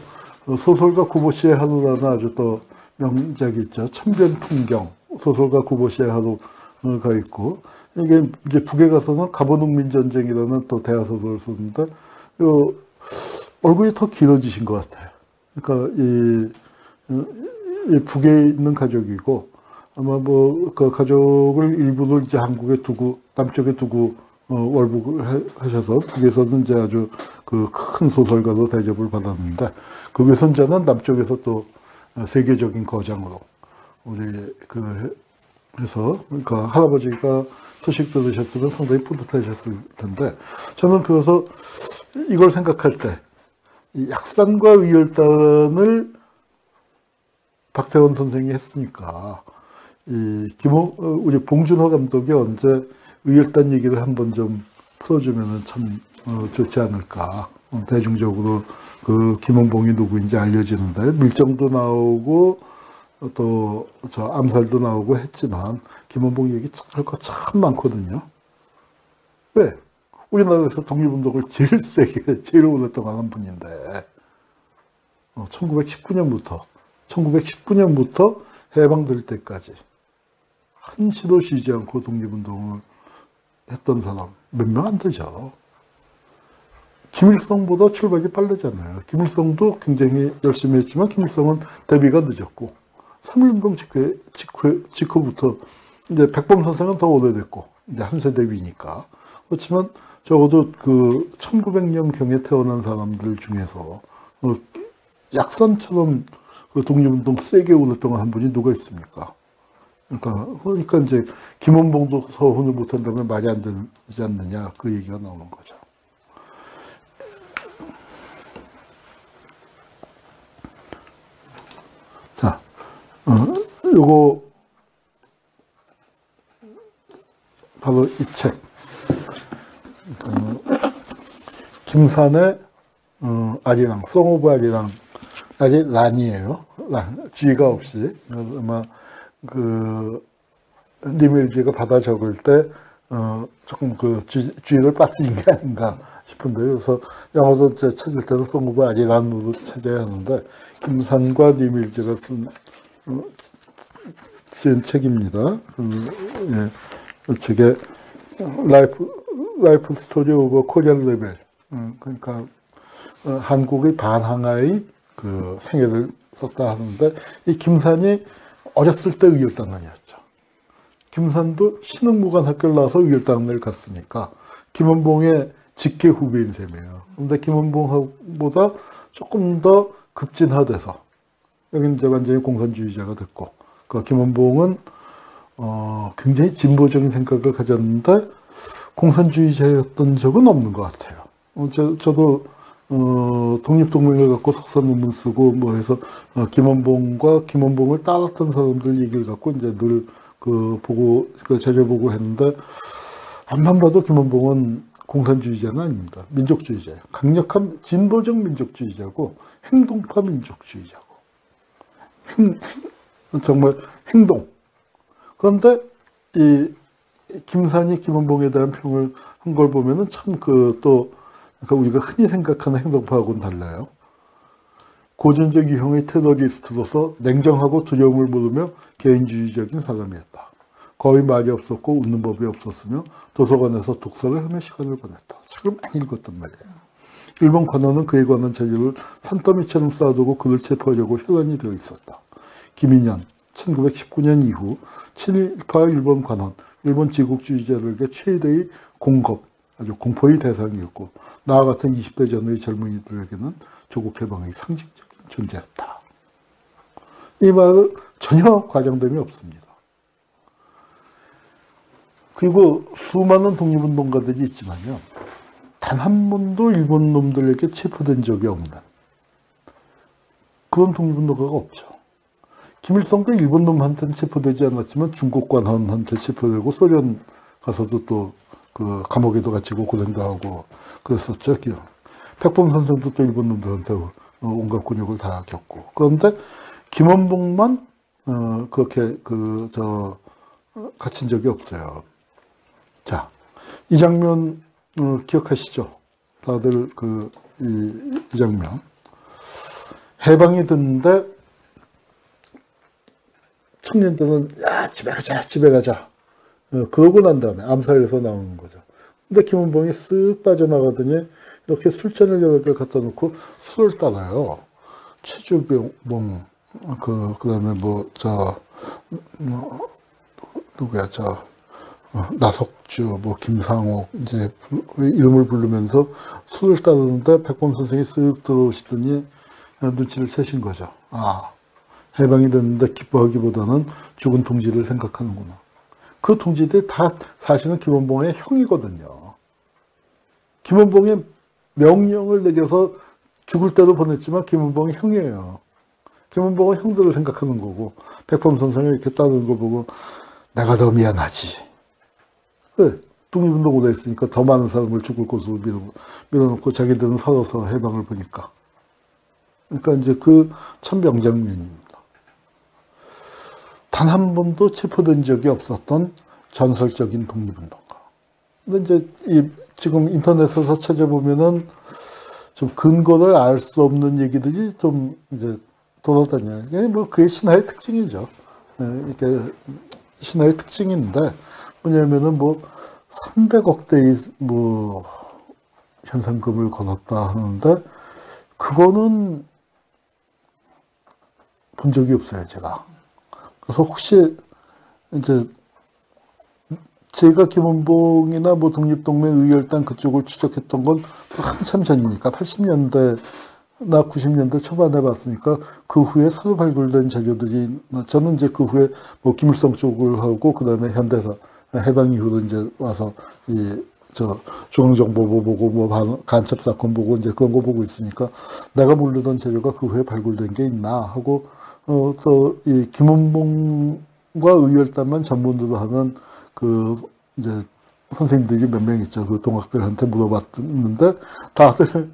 소설가 구보시의 하루라는 아주 또 명작이 있죠. 천변풍경 소설가 구보시의 하루가 있고 이게 이제 북에 가서는 갑오농민 전쟁이라는 또 대하 소설을 썼는데 얼굴이 더 길어지신 것 같아요. 그러니까 이 북에 있는 가족이고 아마 뭐 그 가족을 일부를 이제 한국에 두고 남쪽에 두고 월북을 하셔서 북에서는 이제 아주 그 큰 소설가로 대접을 받았는데 그 외손자는 남쪽에서 또 세계적인 거장으로 우리 해서 그러니까 할아버지가 소식 들으셨으면 상당히 뿌듯하셨을 텐데 저는 그래서 이걸 생각할 때 이 약산과 의열단을 박태원 선생이 했으니까 우리 봉준호 감독이 언제 의열단 얘기를 한번 좀 풀어주면은 참 좋지 않을까. 대중적으로 그 김원봉이 누구인지 알려지는데 밀정도 나오고 또 저 암살도 나오고 했지만 김원봉 얘기 할 거 참 많거든요. 왜? 우리나라에서 독립운동을 제일 세게, 제일 오랫동안 한 분인데 1919년부터 해방될 때까지 한시도 쉬지 않고 독립운동을 했던 사람 몇 명 안 되죠. 김일성보다 출발이 빠르잖아요. 김일성도 굉장히 열심히 했지만 김일성은 데뷔가 늦었고 3.1운동 직후부터 이제 백범 선생은 더 오래됐고 이제 한 세대 위니까 그렇지만 적어도 그 1900년경에 태어난 사람들 중에서 약산처럼 그 독립운동 세게 오랫동안 한 분이 누가 있습니까? 그러니까 이제 김원봉도 서훈을 못한다면 말이 안 되지 않느냐 그 얘기가 나오는 거죠. 자, 요거 바로 이 책. 김산의 아리랑, 송 오브 아리랑, 아직 란이에요. 쥐가 없이. 아마 니밀쥐가 받아 적을 때 조금 그 쥐를 빠뜨린 게 아닌가 싶은데 그래서 영어도 찾을 때도 송 오브 아리랑으로 찾아야 하는데 김산과 니밀쥐가 쓴 책입니다. 이 책에 라이프 스토리 오브 코리안 레벨, 그러니까 한국의 반항아의 그 생애를 썼다 하는데 이 김산이 어렸을 때 의열단원이었죠. 김산도 신흥무관학교를 나와서 의열단을 갔으니까 김원봉의 직계 후배인 셈이에요. 그런데 김원봉보다 조금 더 급진화돼서 여기는 이제 완전히 공산주의자가 됐고 그 김원봉은 굉장히 진보적인 생각을 가졌는데 공산주의자였던 적은 없는 것 같아요. 저도 독립동맹을 갖고 석사 논문 쓰고 뭐 해서 김원봉과 김원봉을 따랐던 사람들 얘기를 갖고 이제 늘 찾아보고 했는데 앞만 봐도 김원봉은 공산주의자는 아닙니다. 민족주의자예요. 강력한 진보적 민족주의자고 행동파 민족주의자고 정말 행동. 그런데 이 김산이 김원봉에 대한 평을 한 걸 보면은 참 그러니까 우리가 흔히 생각하는 행동파하고는 달라요. 고전적 유형의 테러리스트로서 냉정하고 두려움을 모르며 개인주의적인 사람이었다. 거의 말이 없었고 웃는 법이 없었으며 도서관에서 독서를 하며 시간을 보냈다. 책을 많이 읽었단 말이에요. 일본 관원은 그에 관한 자료를 산더미처럼 쌓아두고 그를 체포하려고 혈안이 되어 있었다. 김인현 1919년 이후 친일파 일본 관원, 일본 제국주의자들에게 최대의 공급, 아주 공포의 대상이었고 나와 같은 20대 전후의 젊은이들에게는 조국 해방의 상징적인 존재였다. 이 말은 전혀 과장됨이 없습니다. 그리고 수많은 독립운동가들이 있지만요. 단 한 번도 일본 놈들에게 체포된 적이 없는 그런 독립운동가가 없죠. 김일성도 일본 놈한테는 체포되지 않았지만 중국 관원한테 체포되고 소련 가서도 또 그 감옥에도 갇히고 고생도 하고 그랬었죠. 백범 선생도 또 일본 놈들한테 온갖 곤욕을 다 겪고. 그런데 김원봉만 그렇게 갇힌 적이 없어요. 자, 이 장면 기억하시죠? 다들 이 장면. 해방이 됐는데 청년들은 야 집에 가자 집에 가자. 그러고 난 다음에 암살에서 나오는 거죠. 근데 김원봉이 쓱 빠져나가더니 이렇게 술잔을 8개를 갖다 놓고 술을 따라요. 최주봉, 그다음에 누구야, 나석주, 김상옥, 이제 이름을 부르면서 술을 따르는데 백범 선생이 쓱 들어오시더니 눈치를 채신 거죠. 아, 해방이 됐는데 기뻐하기보다는 죽은 동지를 생각하는구나. 그 동지들이 다 사실은 김원봉의 형이거든요. 김원봉의 명령을 내려서 죽을 때도 보냈지만 김원봉이 형이에요. 김원봉은 형들을 생각하는 거고 백범 선생이 이렇게 따르는 거 보고 내가 더 미안하지. 그래, 독립운동 오래 했으니까 더 많은 사람을 죽을 곳으로 밀어놓고 자기들은 살아서 해방을 보니까. 그러니까 이제 참 명장면입니다. 단 한 번도 체포된 적이 없었던 전설적인 독립운동가. 근데 이제 지금 인터넷에서 찾아보면은 좀 근거를 알 수 없는 얘기들이 좀 이제 돌아다녀요. 그게 신화의 특징이죠. 이게 신화의 특징인데 뭐냐면은 300억대의 현상금을 걸었다 하는데 그거는 본 적이 없어요, 제가. 그래서 혹시 이제 제가 김원봉이나 독립동맹 의열단 그쪽을 추적했던 건 한참 전이니까 80년대나 90년대 초반에 봤으니까 그 후에 새로 발굴된 자료들이 저는 이제 그 후에 김일성 쪽을 하고 그다음에 현대사 해방 이후로 이제 와서 중앙정보부 보고 간첩 사건 보고 이제 그런 거 보고 있으니까 내가 모르던 자료가 그 후에 발굴된 게 있나 하고 또 이 김원봉과 의열단만 전문으로 하는 이제 선생님들이 몇 명 있죠. 그 동학들한테 물어봤는데 다들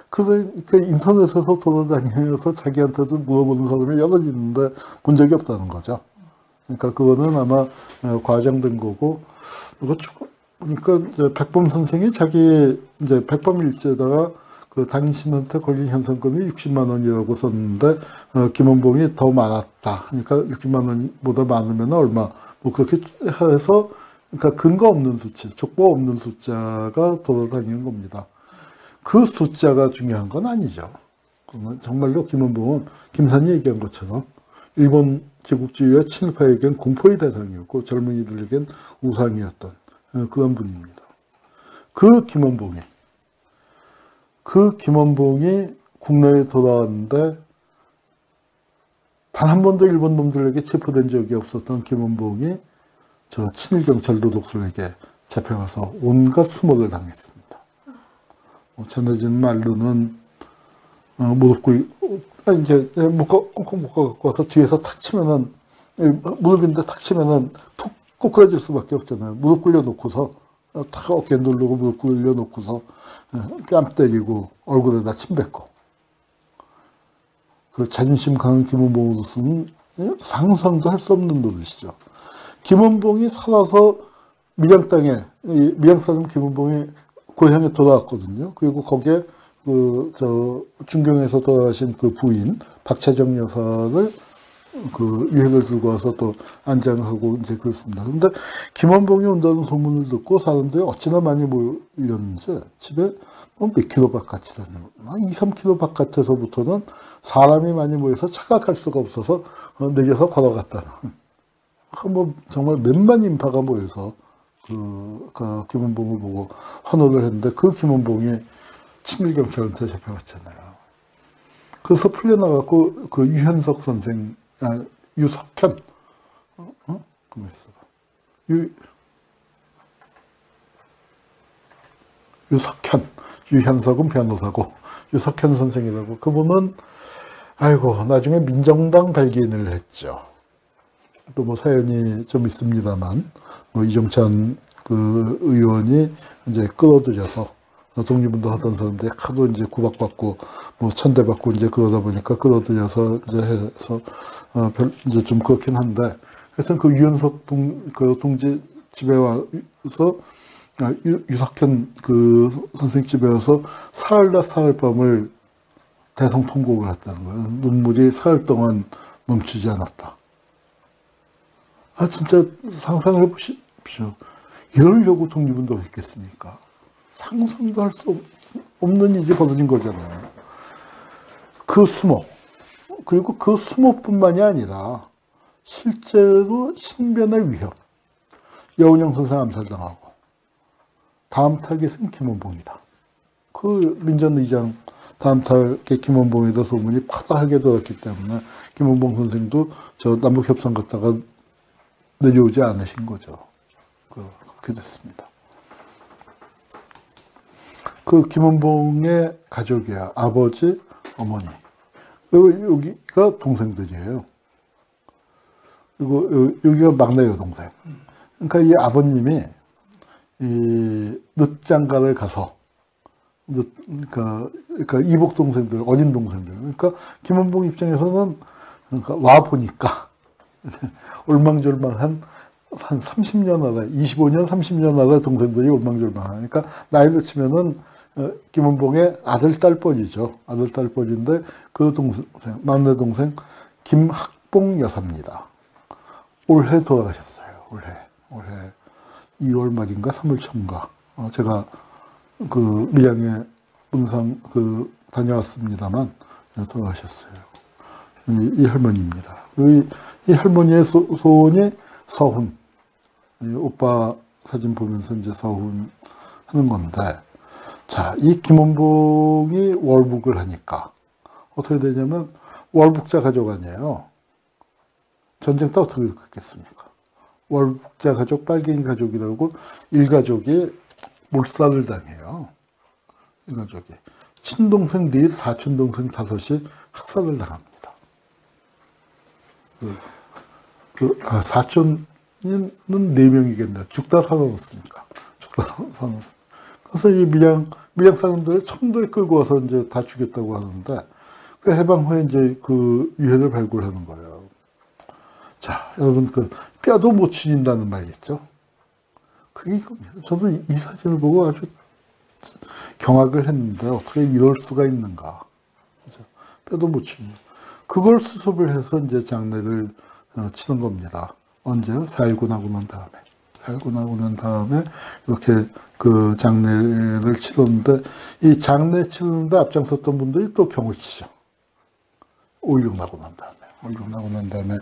그래서 인터넷에서 돌아다니면서 자기한테도 물어보는 사람이 여러 있는데 본 적이 없다는 거죠. 그러니까 그거는 아마 과장된 거고 그러니까 이제 백범 선생이 자기 이제 백범 일지에다가 당신한테 걸린 현상금이 60만 원이라고 썼는데 김원봉이 더 많았다. 그러니까 60만 원보다 많으면 얼마? 그렇게 해서 그러니까 근거 없는 수치, 족보 없는 숫자가 돌아다니는 겁니다. 그 숫자가 중요한 건 아니죠. 정말로 김원봉은 김산이 얘기한 것처럼 일본 제국주의와 친일파에겐 공포의 대상이었고 젊은이들에겐 우상이었던 그런 분입니다. 그 김원봉이 국내에 돌아왔는데 단 한 번도 일본 놈들에게 체포된 적이 없었던 김원봉이 저 친일 경찰 도독술에게 잡혀가서 온갖 수모를 당했습니다. 전해진 말로는 이제 꽁꽁 묶어갖고 와서 뒤에서 탁 치면은 무릎인데 탁 치면은 푹 꼬꾸라질 수밖에 없잖아요. 무릎 꿇려놓고서 탁 어깨 누르고 무릎 꿇려놓고서 뺨 때리고 얼굴에다 침 뱉고 그 자존심 강한 김원봉으로서는 상상도 할 수 없는 노릇이죠. 김원봉이 살아서 밀양 사람 김원봉이 고향에 돌아왔거든요. 그리고 거기에 중경에서 돌아가신 그 부인 박채정 여사를 유해를 들고 와서 또 안장하고 이제 그렇습니다. 그런데 김원봉이 온다는 소문을 듣고 사람들이 어찌나 많이 몰렸는지 집에 몇 킬로 바깥이 되는 2, 3킬로 바깥에서부터는 사람이 많이 모여서 차가 갈 수가 없어서 내려서 걸어갔다는 정말 몇만 인파가 모여서 김원봉을 보고 환호를 했는데 그 김원봉이 친일 경찰한테 잡혀갔잖아요. 그래서 풀려나갖고 유현석 선생, 유석현, 유석현, 유현석은 변호사고 유석현 선생이라고 그분은 나중에 민정당 발기인을 했죠. 또 사연이 좀 있습니다만 이종찬 의원이 이제 끌어들여서 독립운동 하던 사람들이 하도 이제 구박받고, 뭐, 천대받고 이제 그러다 보니까 끌어들여서 이제 해서, 이제 좀 그렇긴 한데, 하여튼 그 유연석 동지 집에 와서, 유석현 그 선생 집에 와서 사흘 사흘 밤을 대성통곡을 했다는 거예요. 눈물이 사흘 동안 멈추지 않았다. 진짜 상상을 해보십시오. 이러려고 독립운동 했겠습니까? 상상도 할 수 없는 일이 벌어진 거잖아요. 그 수모, 그리고 그 수모뿐만이 아니라 실제로 신변의 위협, 여운형 선생 암살당하고 다음 타겟은 김원봉이다. 그 민전의장 다음 타겟 김원봉이다 소문이 파다하게 돌았기 때문에 김원봉 선생도 저 남북협상 갔다가 내려오지 않으신 거죠. 그렇게 됐습니다. 그 김원봉의 가족이야. 아버지, 어머니. 여기가 동생들이에요. 그리고 여기가 막내 여동생. 그러니까 이 아버님이 이 늦장가를 가서 그러니까 이복 동생들, 어린 동생들. 그러니까 김원봉 입장에서는 그러니까 와 보니까 올망졸망한 한 30년 하다, 25년, 30년 하다 동생들이 올망졸망하니까 나이를 치면은 김원봉의 아들, 딸뻘이죠. 아들, 딸뻘인데 그 동생, 막내 동생 김학봉 여사입니다. 올해 돌아가셨어요. 올해 2월 말인가 3월 초인가. 제가 그 밀양에 문상 다녀왔습니다만 돌아가셨어요. 이 할머니입니다. 이 할머니의 소원이 서훈. 오빠 사진 보면서 이제 서훈 하는 건데, 자, 이 김원봉이 월북을 하니까 어떻게 되냐면 월북자 가족 아니에요. 전쟁 때 어떻게 됐겠습니까? 월북자 가족, 빨갱이 가족이라고 일가족이 몰살을 당해요. 일가족이. 친동생 넷, 사촌동생 5이 학살을 당합니다. 사촌은 4명이겠네. 죽다 살아났으니까. 그래서 이 밀양 사람들을 청도에 끌고 와서 이제 다 죽였다고 하는데, 그 해방 후에 이제 그 유해를 발굴하는 거예요. 자, 여러분, 뼈도 못 추진다는 말 있죠? 그게 이겁니다. 저도 이 사진을 보고 아주 경악을 했는데, 어떻게 이럴 수가 있는가. 그죠? 뼈도 못 추진. 그걸 수습을 해서 이제 장례를 치는 겁니다. 언제요? 4.19 나고 난 다음에. 4.19 나고 난 다음에 이렇게 그 장례를 치렀는데, 이 장례 치르는데 앞장섰던 분들이 또 경을 치죠. 5.16 나고 난 다음에. 5.16 나고 난 다음에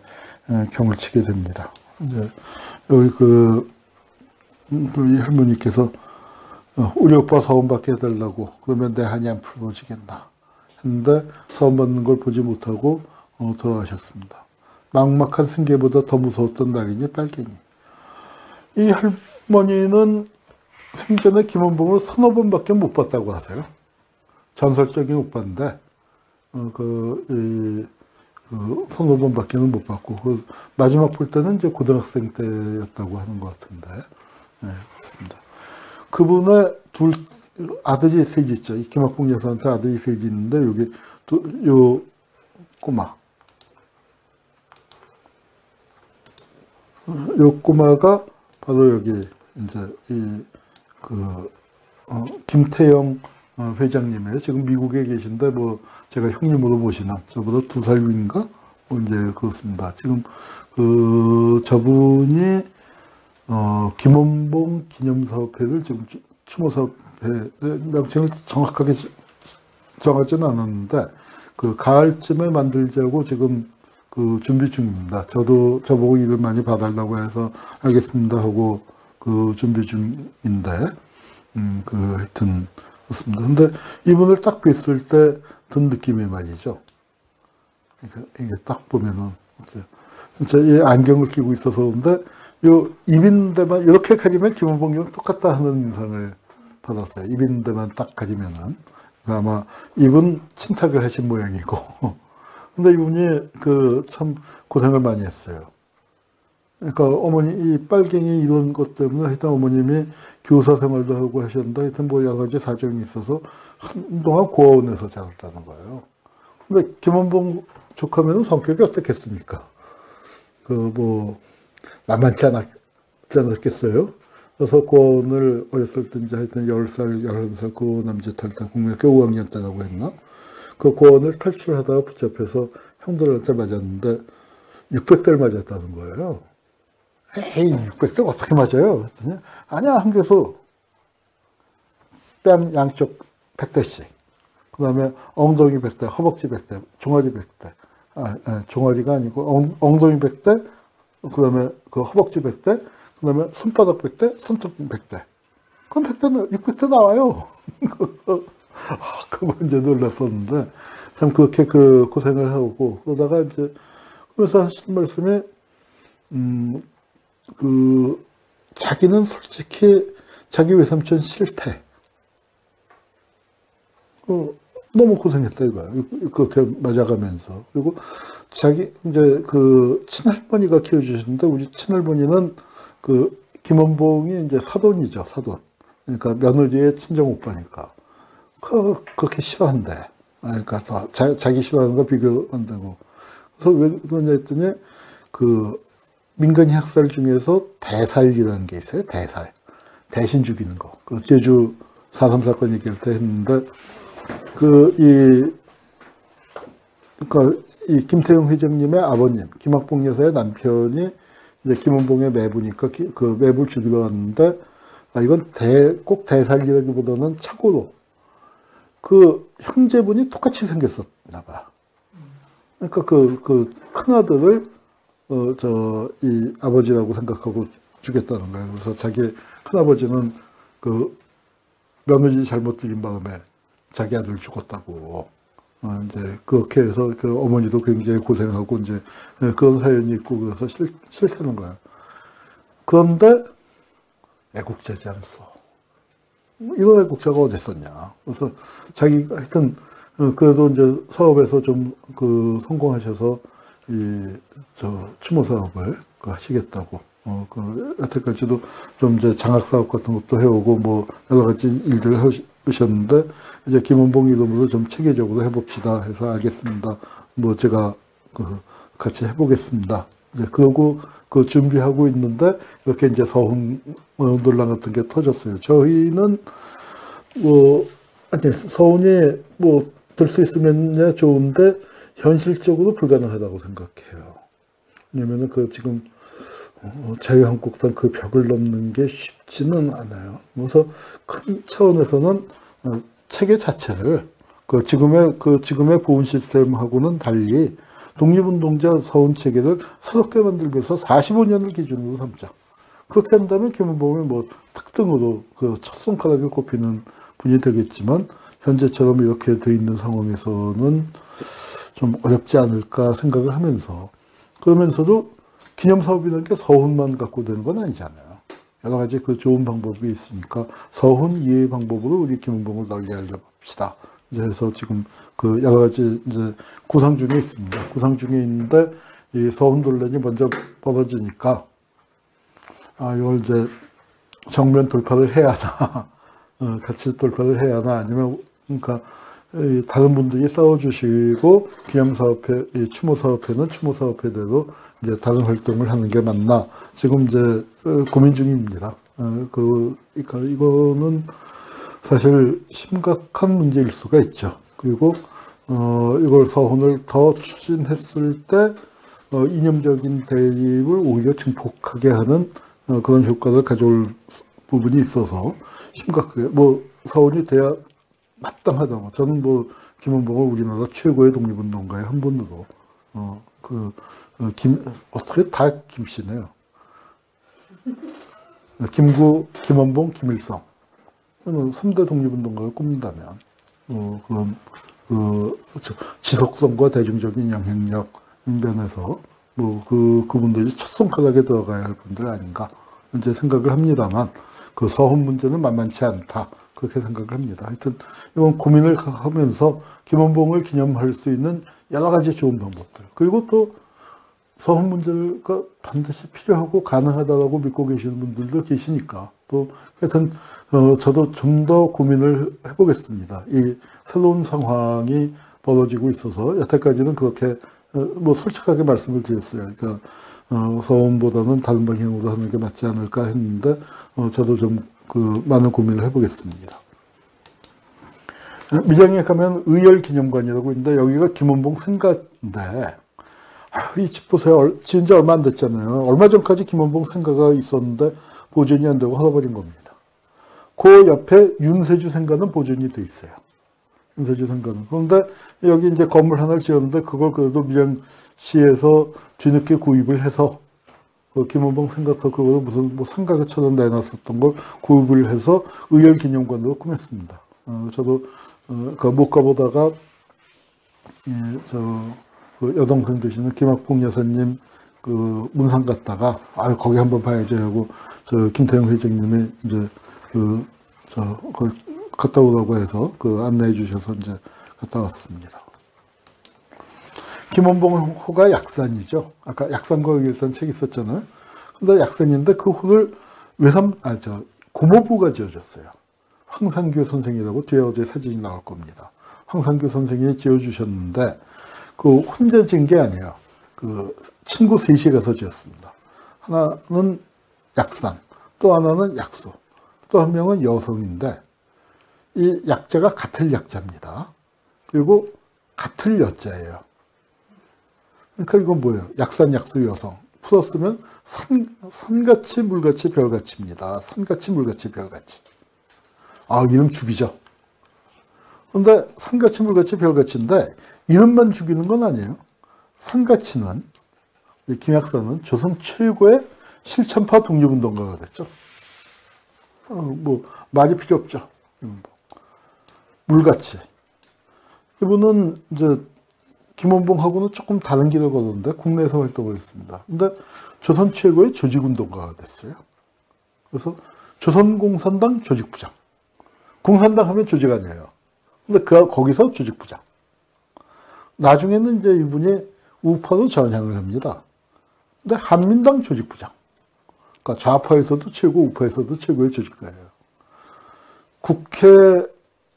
경을 치게 됩니다. 이제 여기 이 할머니께서 우리 오빠 서원받게 해달라고, 그러면 내 한이 안 풀어지겠나 했는데 서원받는 걸 보지 못하고 돌아가셨습니다. 막막한 생계보다 더 무서웠던 낙인이 빨갱이. 이 할머니는 생전에 김원봉을 3~4번밖에 못 봤다고 하세요. 전설적인 오빠인데, 3~4번밖에는 못 봤고, 마지막 볼 때는 이제 고등학생 때였다고 하는 것 같은데, 네, 그렇습니다. 그분의 아들이 셋이 있죠. 이 김학봉 여사한테 아들이 셋이 있는데, 여기 요 꼬마가 바로 여기 이제 김태영 회장님이에요. 지금 미국에 계신데 뭐 제가 형님으로 모시나 저보다 2살 위인가? 이제 그렇습니다. 지금 저분이 김원봉 기념사업회를 지금 추모사업회 명칭을 정확하게 정하지는 않았는데 가을쯤에 만들자고 지금 준비 중입니다. 저보고 일을 많이 봐달라고 해서 알겠습니다 하고 준비 중인데, 하여튼, 그렇습니다. 근데 이분을 딱 뵀을 때 든 느낌이 말이죠. 이게 딱 보면은, 진짜 이 안경을 끼고 있어서 그런데, 입인데만, 이렇게 가리면 김원봉이랑 똑같다 하는 인상을 받았어요. 입인데만 딱 가리면은. 아마 입은 친탁을 하신 모양이고, 근데 이분이 참 고생을 많이 했어요. 그러니까 어머니 이 빨갱이 이런 것 때문에 하여튼 어머님이 교사 생활도 하고 하셨는데 하여튼 뭐 여러 가지 사정이 있어서 한동안 고아원에서 자랐다는 거예요. 근데 김원봉 조카면은 성격이 어떻겠습니까? 그 뭐 만만치 않았겠어요? 그래서 고아원을 어렸을 때 이제 하여튼 10살, 11살 고 남짓할 때 국민학교 5학년 때라고 했나? 그 고아원을 탈출하다가 붙잡혀서 형들한테 맞았는데 600대를 맞았다는 거예요. 에이, 600대 어떻게 맞아요? 그랬더니, 아니야, 한 교수. 뺨 양쪽 100대씩. 그 다음에 엉덩이 100대, 허벅지 100대, 종아리 100대. 종아리가 아니고, 엉덩이 100대, 그 다음에 그 허벅지 100대, 그 다음에 손바닥 100대, 손톱 100대. 그럼 100대, 600대 나와요. 그거 이제 놀랐었는데, 참 그렇게 그 고생을 하고, 그러다가 이제, 그래서 하신 말씀이, 자기는 솔직히 자기 외삼촌 싫대. 너무 고생했다 이거야. 그렇게 맞아가면서. 그리고 이제 그 친할머니가 키워주시는데, 우리 친할머니는 그 김원봉이 이제 사돈이죠, 사돈. 그러니까 며느리의 친정 오빠니까. 그렇게 싫어한대. 그러니까 자기 싫어하는 거 비교 안 되고. 그래서 왜 그러냐 했더니, 민간인 학살 중에서 대살이라는 게 있어요. 대살. 대신 죽이는 거. 그 제주 4.3 사건 얘기할 때 했는데, 그러니까 이 김태용 회장님의 아버님, 김학봉 여사의 남편이 이제 김원봉의 매부니까 그 매부를 죽이러 갔는데, 이건 꼭 대살이라기보다는 착오로 그 형제분이 똑같이 생겼었나 봐. 그러니까 그 큰아들을 이 아버지라고 생각하고 죽였다는 거예요. 그래서 자기 큰아버지는 그 며느리 잘못 들인 바람에 자기 아들 죽었다고. 이제 그렇게 해서 그 어머니도 굉장히 고생하고 이제 그런 사연이 있고 그래서 싫다는 거야. 그런데 애국자지 않소. 이런 애국자가 어디 있었냐. 그래서 자기가 하여튼 그래도 이제 사업에서 좀 성공하셔서 추모 사업을 하시겠다고. 여태까지도 좀 이제 장학 사업 같은 것도 해오고 뭐 여러 가지 일들을 하셨는데 이제 김원봉 이름으로 좀 체계적으로 해봅시다 해서 알겠습니다. 뭐 제가 같이 해보겠습니다. 이제 그러고 준비하고 있는데 이렇게 이제 서훈 논란 같은 게 터졌어요. 저희는 서훈이 될 수 있으면 좋은데 현실적으로 불가능하다고 생각해요. 왜냐면은 지금 자유한국당 그 벽을 넘는 게 쉽지는 않아요. 그래서 큰 차원에서는 체계 자체를 지금의 보훈 시스템하고는 달리 독립운동자 서훈 체계를 새롭게 만들면서 45년을 기준으로 삼자. 그렇게 한다면 김원봉이 특등으로 첫 손가락에 꼽히는 분이 되겠지만 현재처럼 이렇게 돼 있는 상황에서는 좀 어렵지 않을까 생각을 하면서 그러면서도 기념사업이라는 게 서훈만 갖고 되는 건 아니잖아요. 여러 가지 좋은 방법이 있으니까 서훈 이해의 방법으로 우리 김원봉을 널리 알려봅시다. 그래서 지금 여러 가지 이제 구상 중에 있습니다. 구상 중에 있는데 이 서훈 논란이 먼저 벌어지니까 이걸 이제 정면 돌파를 해야 하나, 같이 돌파를 해야 하나 아니면 그러니까 다른 분들이 싸워주시고 기념사업회, 추모사업회는 추모사업회대로 이제 다른 활동을 하는 게 맞나 지금 이제 고민 중입니다. 그러니까 이거는 사실 심각한 문제일 수가 있죠. 그리고 이걸 서훈을 더 추진했을 때 이념적인 대립을 오히려 증폭하게 하는 그런 효과를 가져올 부분이 있어서 심각하게 서훈이 돼야 마땅하다고. 저는 김원봉을 우리나라 최고의 독립운동가의 한 분으로 어떻게 다 김씨네요. 김원봉, 김일성. 3대 독립운동가를 꼽는다면, 그런, 지속성과 대중적인 영향력 면에서, 그분들이 첫 손가락에 들어가야 할 분들 아닌가, 이제 생각을 합니다만, 서훈 문제는 만만치 않다. 그렇게 생각을 합니다. 하여튼, 이건 고민을 하면서 김원봉을 기념할 수 있는 여러 가지 좋은 방법들. 그리고 또, 서훈문제가 반드시 필요하고 가능하다고 믿고 계시는 분들도 계시니까 또 하여튼 저도 좀 더 고민을 해보겠습니다. 이 새로운 상황이 벌어지고 있어서 여태까지는 그렇게 뭐 솔직하게 말씀을 드렸어요. 그러니까 서훈보다는 다른 방향으로 하는 게 맞지 않을까 했는데 저도 좀 그 많은 고민을 해보겠습니다. 밀양에 가면 의열기념관이라고 있는데 여기가 김원봉 생가인데 이 집 보세요. 지은 지 얼마 안 됐잖아요. 얼마 전까지 김원봉 생가가 있었는데 보존이 안 되고 헐어버린 겁니다. 그 옆에 윤세주 생가는 보존이 돼 있어요. 윤세주 생가는. 그런데 여기 이제 건물 하나를 지었는데 그걸 그래도 밀양시에서 뒤늦게 구입을 해서 그 김원봉 생가터 그걸 무슨 뭐 상가처럼 내놨었던 걸 구입을 해서 의열기념관으로 꾸몄습니다. 저도 못 가보다가 그 여동생 되시는 김학봉 여사님 그 문상 갔다가 거기 한번 봐야지 하고 저 김태형 회장님이 이제 거기 갔다 오라고 해서 그 안내해 주셔서 이제 갔다 왔습니다. 김원봉 호가 약산이죠. 아까 약산과 일단 책 있었잖아요. 근데 약산인데 그 호를 고모부가 지어줬어요. 황상규 선생이라고 뒤에 어제 사진이 나올 겁니다. 황상규 선생이 지어주셨는데 그 혼자 지은 게 아니에요. 그 친구 셋이 가서 지었습니다. 하나는 약산, 또 하나는 약수, 또 한 명은 여성인데 이 약자가 같을 약자입니다. 그리고 같을 여자예요. 그러니까 이건 뭐예요? 약산, 약수, 여성. 풀었으면 산같이, 물같이, 별같이입니다. 산같이, 물같이, 별같이. 이름 죽이죠. 그런데 산같이, 물같이, 별같이인데 이름만 죽이는 건 아니에요. 산같이는, 김약산은 조선 최고의 실천파 독립운동가가 됐죠. 뭐 말이 필요 없죠. 물같이. 이분은 이제 김원봉하고는 조금 다른 길을 걸었는데 국내에서 활동을 했습니다. 근데 조선 최고의 조직운동가가 됐어요. 그래서 조선공산당 조직부장. 공산당 하면 조직 아니에요. 근데 거기서 조직부장. 나중에는 이제 이분이 우파로 전향을 합니다. 근데 한민당 조직부장. 그러니까 좌파에서도 최고, 우파에서도 최고의 조직가예요. 국회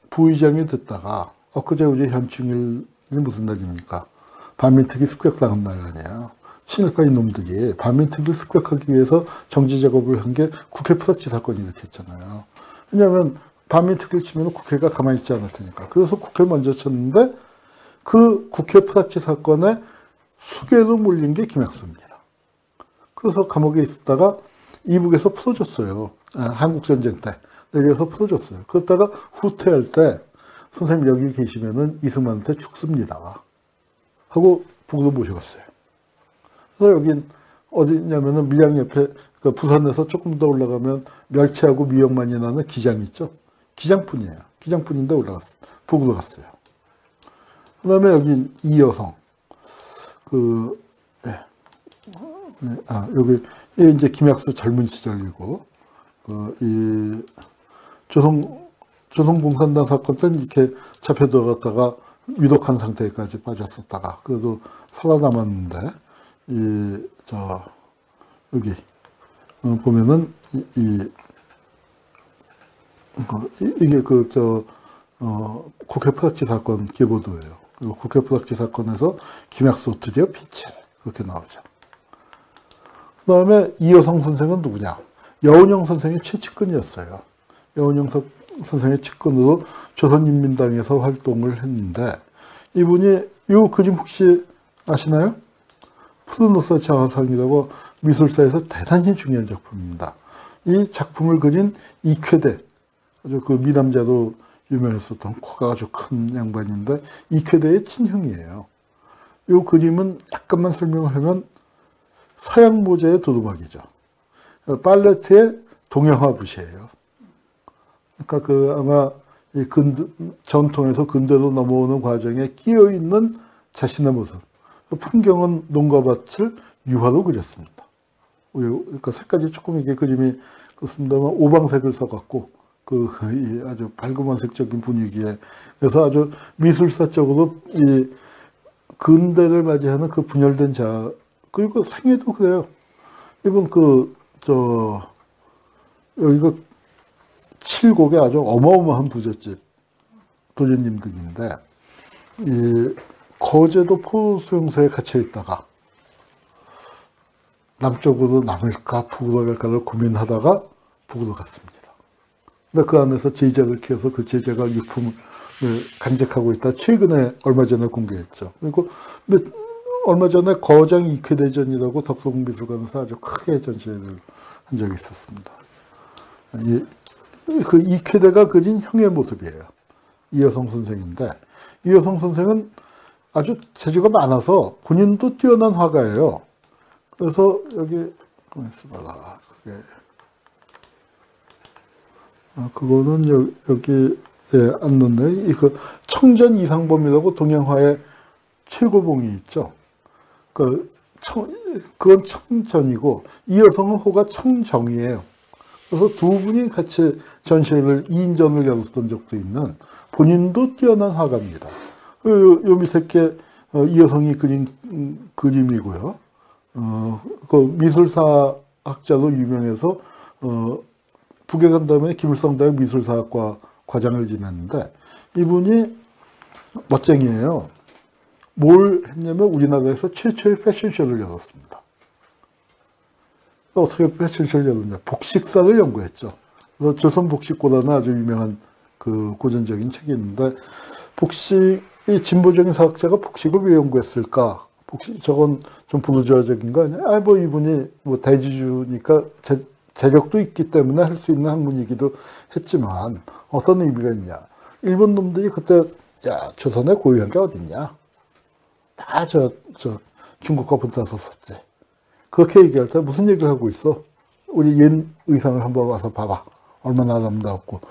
부의장이 됐다가 엊그제 우리 현충일이 무슨 날입니까? 반민특위 습격당한 날 아니에요. 친일파 이놈들이 반민특위를 습격하기 위해서 정지 작업을 한 게 국회 프락치 사건이 일으켰잖아요. 왜냐하면 반민특위를 치면 국회가 가만히 있지 않을 테니까. 그래서 국회를 먼저 쳤는데 그 국회 프락치 사건에 수개로 몰린 게 김약수입니다. 그래서 감옥에 있었다가 이북에서 풀어줬어요. 한국전쟁 때. 내려서 풀어줬어요. 그러다가 후퇴할 때 선생님 여기 계시면은 이승만한테 죽습니다. 하고 북으로 모셔갔어요. 그래서 여긴 어디냐면은 밀양 옆에 그 부산에서 조금 더 올라가면 멸치하고 미역만이 나는 기장 있죠. 기장뿐이에요. 기장뿐인데 올라갔어요. 북으로 갔어요. 그 다음에 여기 이여성. 여기 이제 김약수 젊은 시절이고, 이 조선공산당 사건 때는 이렇게 잡혀 들어갔다가 위독한 상태까지 빠졌었다가 그래도 살아남았는데, 여기 보면은 이게 국회 프락치 사건 기보도예요. 그리고 국회 프락치 사건에서 김약수 드디어 피체 그렇게 나오죠. 그 다음에 이여성 선생은 누구냐? 여운형 선생의 최측근이었어요. 여운형 선생의 측근으로 조선인민당에서 활동을 했는데 이분이 이 그림 혹시 아시나요? 푸르노스 자화상이라고 미술사에서 대단히 중요한 작품입니다. 이 작품을 그린 이쾌대, 아주 그 미남자로 유명했었던 코가 아주 큰 양반인데 이쾌대의 친형이에요. 이 그림은 약간만 설명을 하면 서양 모자의 도루묵이죠. 팔레트의 동양화 붓이에요. 그러니까 아마 이 전통에서 근대로 넘어오는 과정에 끼어 있는 자신의 모습. 풍경은 농가 밭을 유화로 그렸습니다. 그러니까 색깔이 조금 이게 그림이 그렇습니다만 오방색을 써갖고 아주 밝은색적인 분위기에 그래서 아주 미술사적으로 이 근대를 맞이하는 그 분열된 그리고 생애도 그래요. 이번 여기가 칠곡의 아주 어마어마한 부잣집 도련님 등인데, 이 거제도 포수용소에 갇혀 있다가 남쪽으로 남을까 북으로 갈까를 고민하다가 북으로 갔습니다. 근데 그 안에서 제자를 키워서 그 제자가 유품을 간직하고 있다. 최근에 얼마 전에 공개했죠. 그리고 얼마 전에 거장 익회대전이라고 덕성미술관에서 아주 크게 전시회를 한 적이 있었습니다. 그 익회대가 그린 형의 모습이에요. 이여성 선생인데, 이여성 선생은 아주 재주가 많아서 본인도 뛰어난 화가예요. 그래서 여기 봐라. 그거는 여기 안 넣네. 그 청전 이상범이라고 동양화의 최고봉이 있죠. 그건 청전이고 이 여성은 호가 청정이에요. 그래서 두 분이 같이 전시회를 2인전을 열었던 적도 있는 본인도 뛰어난 화가입니다. 요 밑에 게 이 여성이 그린 그림이고요. 그 미술사 학자로 유명해서 북에 간 다음에 김일성대학 미술사학과 과장을 지냈는데 이분이 멋쟁이에요. 뭘 했냐면 우리나라에서 최초의 패션쇼를 열었습니다. 어떻게 패션쇼를 열었냐? 복식사를 연구했죠. 그래서 조선복식고라는 아주 유명한 그 고전적인 책이 있는데 복식이 진보적인 사학자가 복식을 왜 연구했을까? 복식 저건 좀 부르주아적인 거 아니야? 뭐 이분이 뭐 대지주니까 재력도 있기 때문에 할 수 있는 학문이기도 했지만 어떤 의미가 있냐? 일본 놈들이 그때 야 조선에 고유한 게 어딨냐? 다 중국과 붙어섰었지. 그렇게 얘기할 때 무슨 얘기를 하고 있어? 우리 옛 의상을 한번 와서 봐봐. 얼마나 아름답고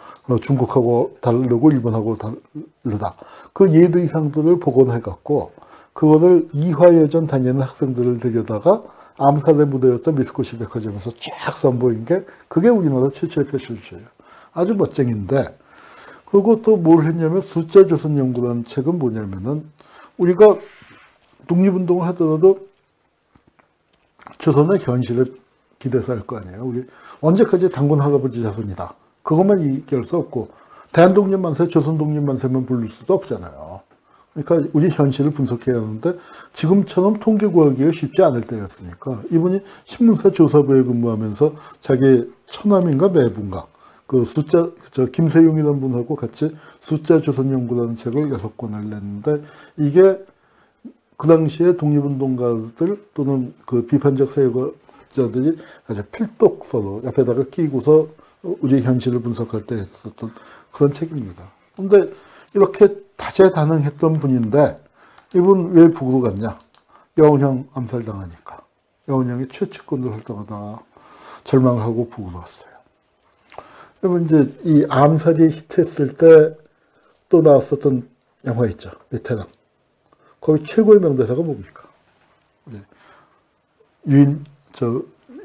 중국하고 다르고 일본하고 다르다. 그 옛 의상들을 복원해갖고 그거를 이화여전 다니는 학생들을 데려다가 암살의 무대였던 미스코시 백화점에서 쫙 선보인 게 그게 우리나라 최초의 패션쇼예요. 아주 멋쟁인데 그리고 또 뭘 했냐면 숫자조선연구라는 책은 뭐냐면은 우리가 독립운동을 하더라도 조선의 현실을 기대서 할 거 아니에요. 우리 언제까지 단군 할아버지 자손이다. 그것만 얘기할 수 없고 대한독립만세, 조선독립만세만 부를 수도 없잖아요. 그러니까 우리 현실을 분석해야 하는데 지금처럼 통계 구하기가 쉽지 않을 때였으니까 이분이 신문사 조사부에 근무하면서 자기 처남인가 매부인가 그 숫자 김세용이라는 분하고 같이 숫자 조선연구라는 책을 6권을 냈는데 이게 그 당시에 독립운동가들 또는 그 비판적 사회자들이 아주 필독서로 옆에다가 끼고서 우리 현실을 분석할 때 했었던 그런 책입니다. 그런데 이렇게 다재다능했던 분인데 이분 왜 북으로 갔냐? 여운형 암살당하니까. 여운형이 최측근으로 활동하다가 절망을 하고 북으로 왔어요. 여러분 이제 이 암살이 히트했을 때 또 나왔었던 영화 있죠. 베테랑. 거기 최고의 명대사가 뭡니까?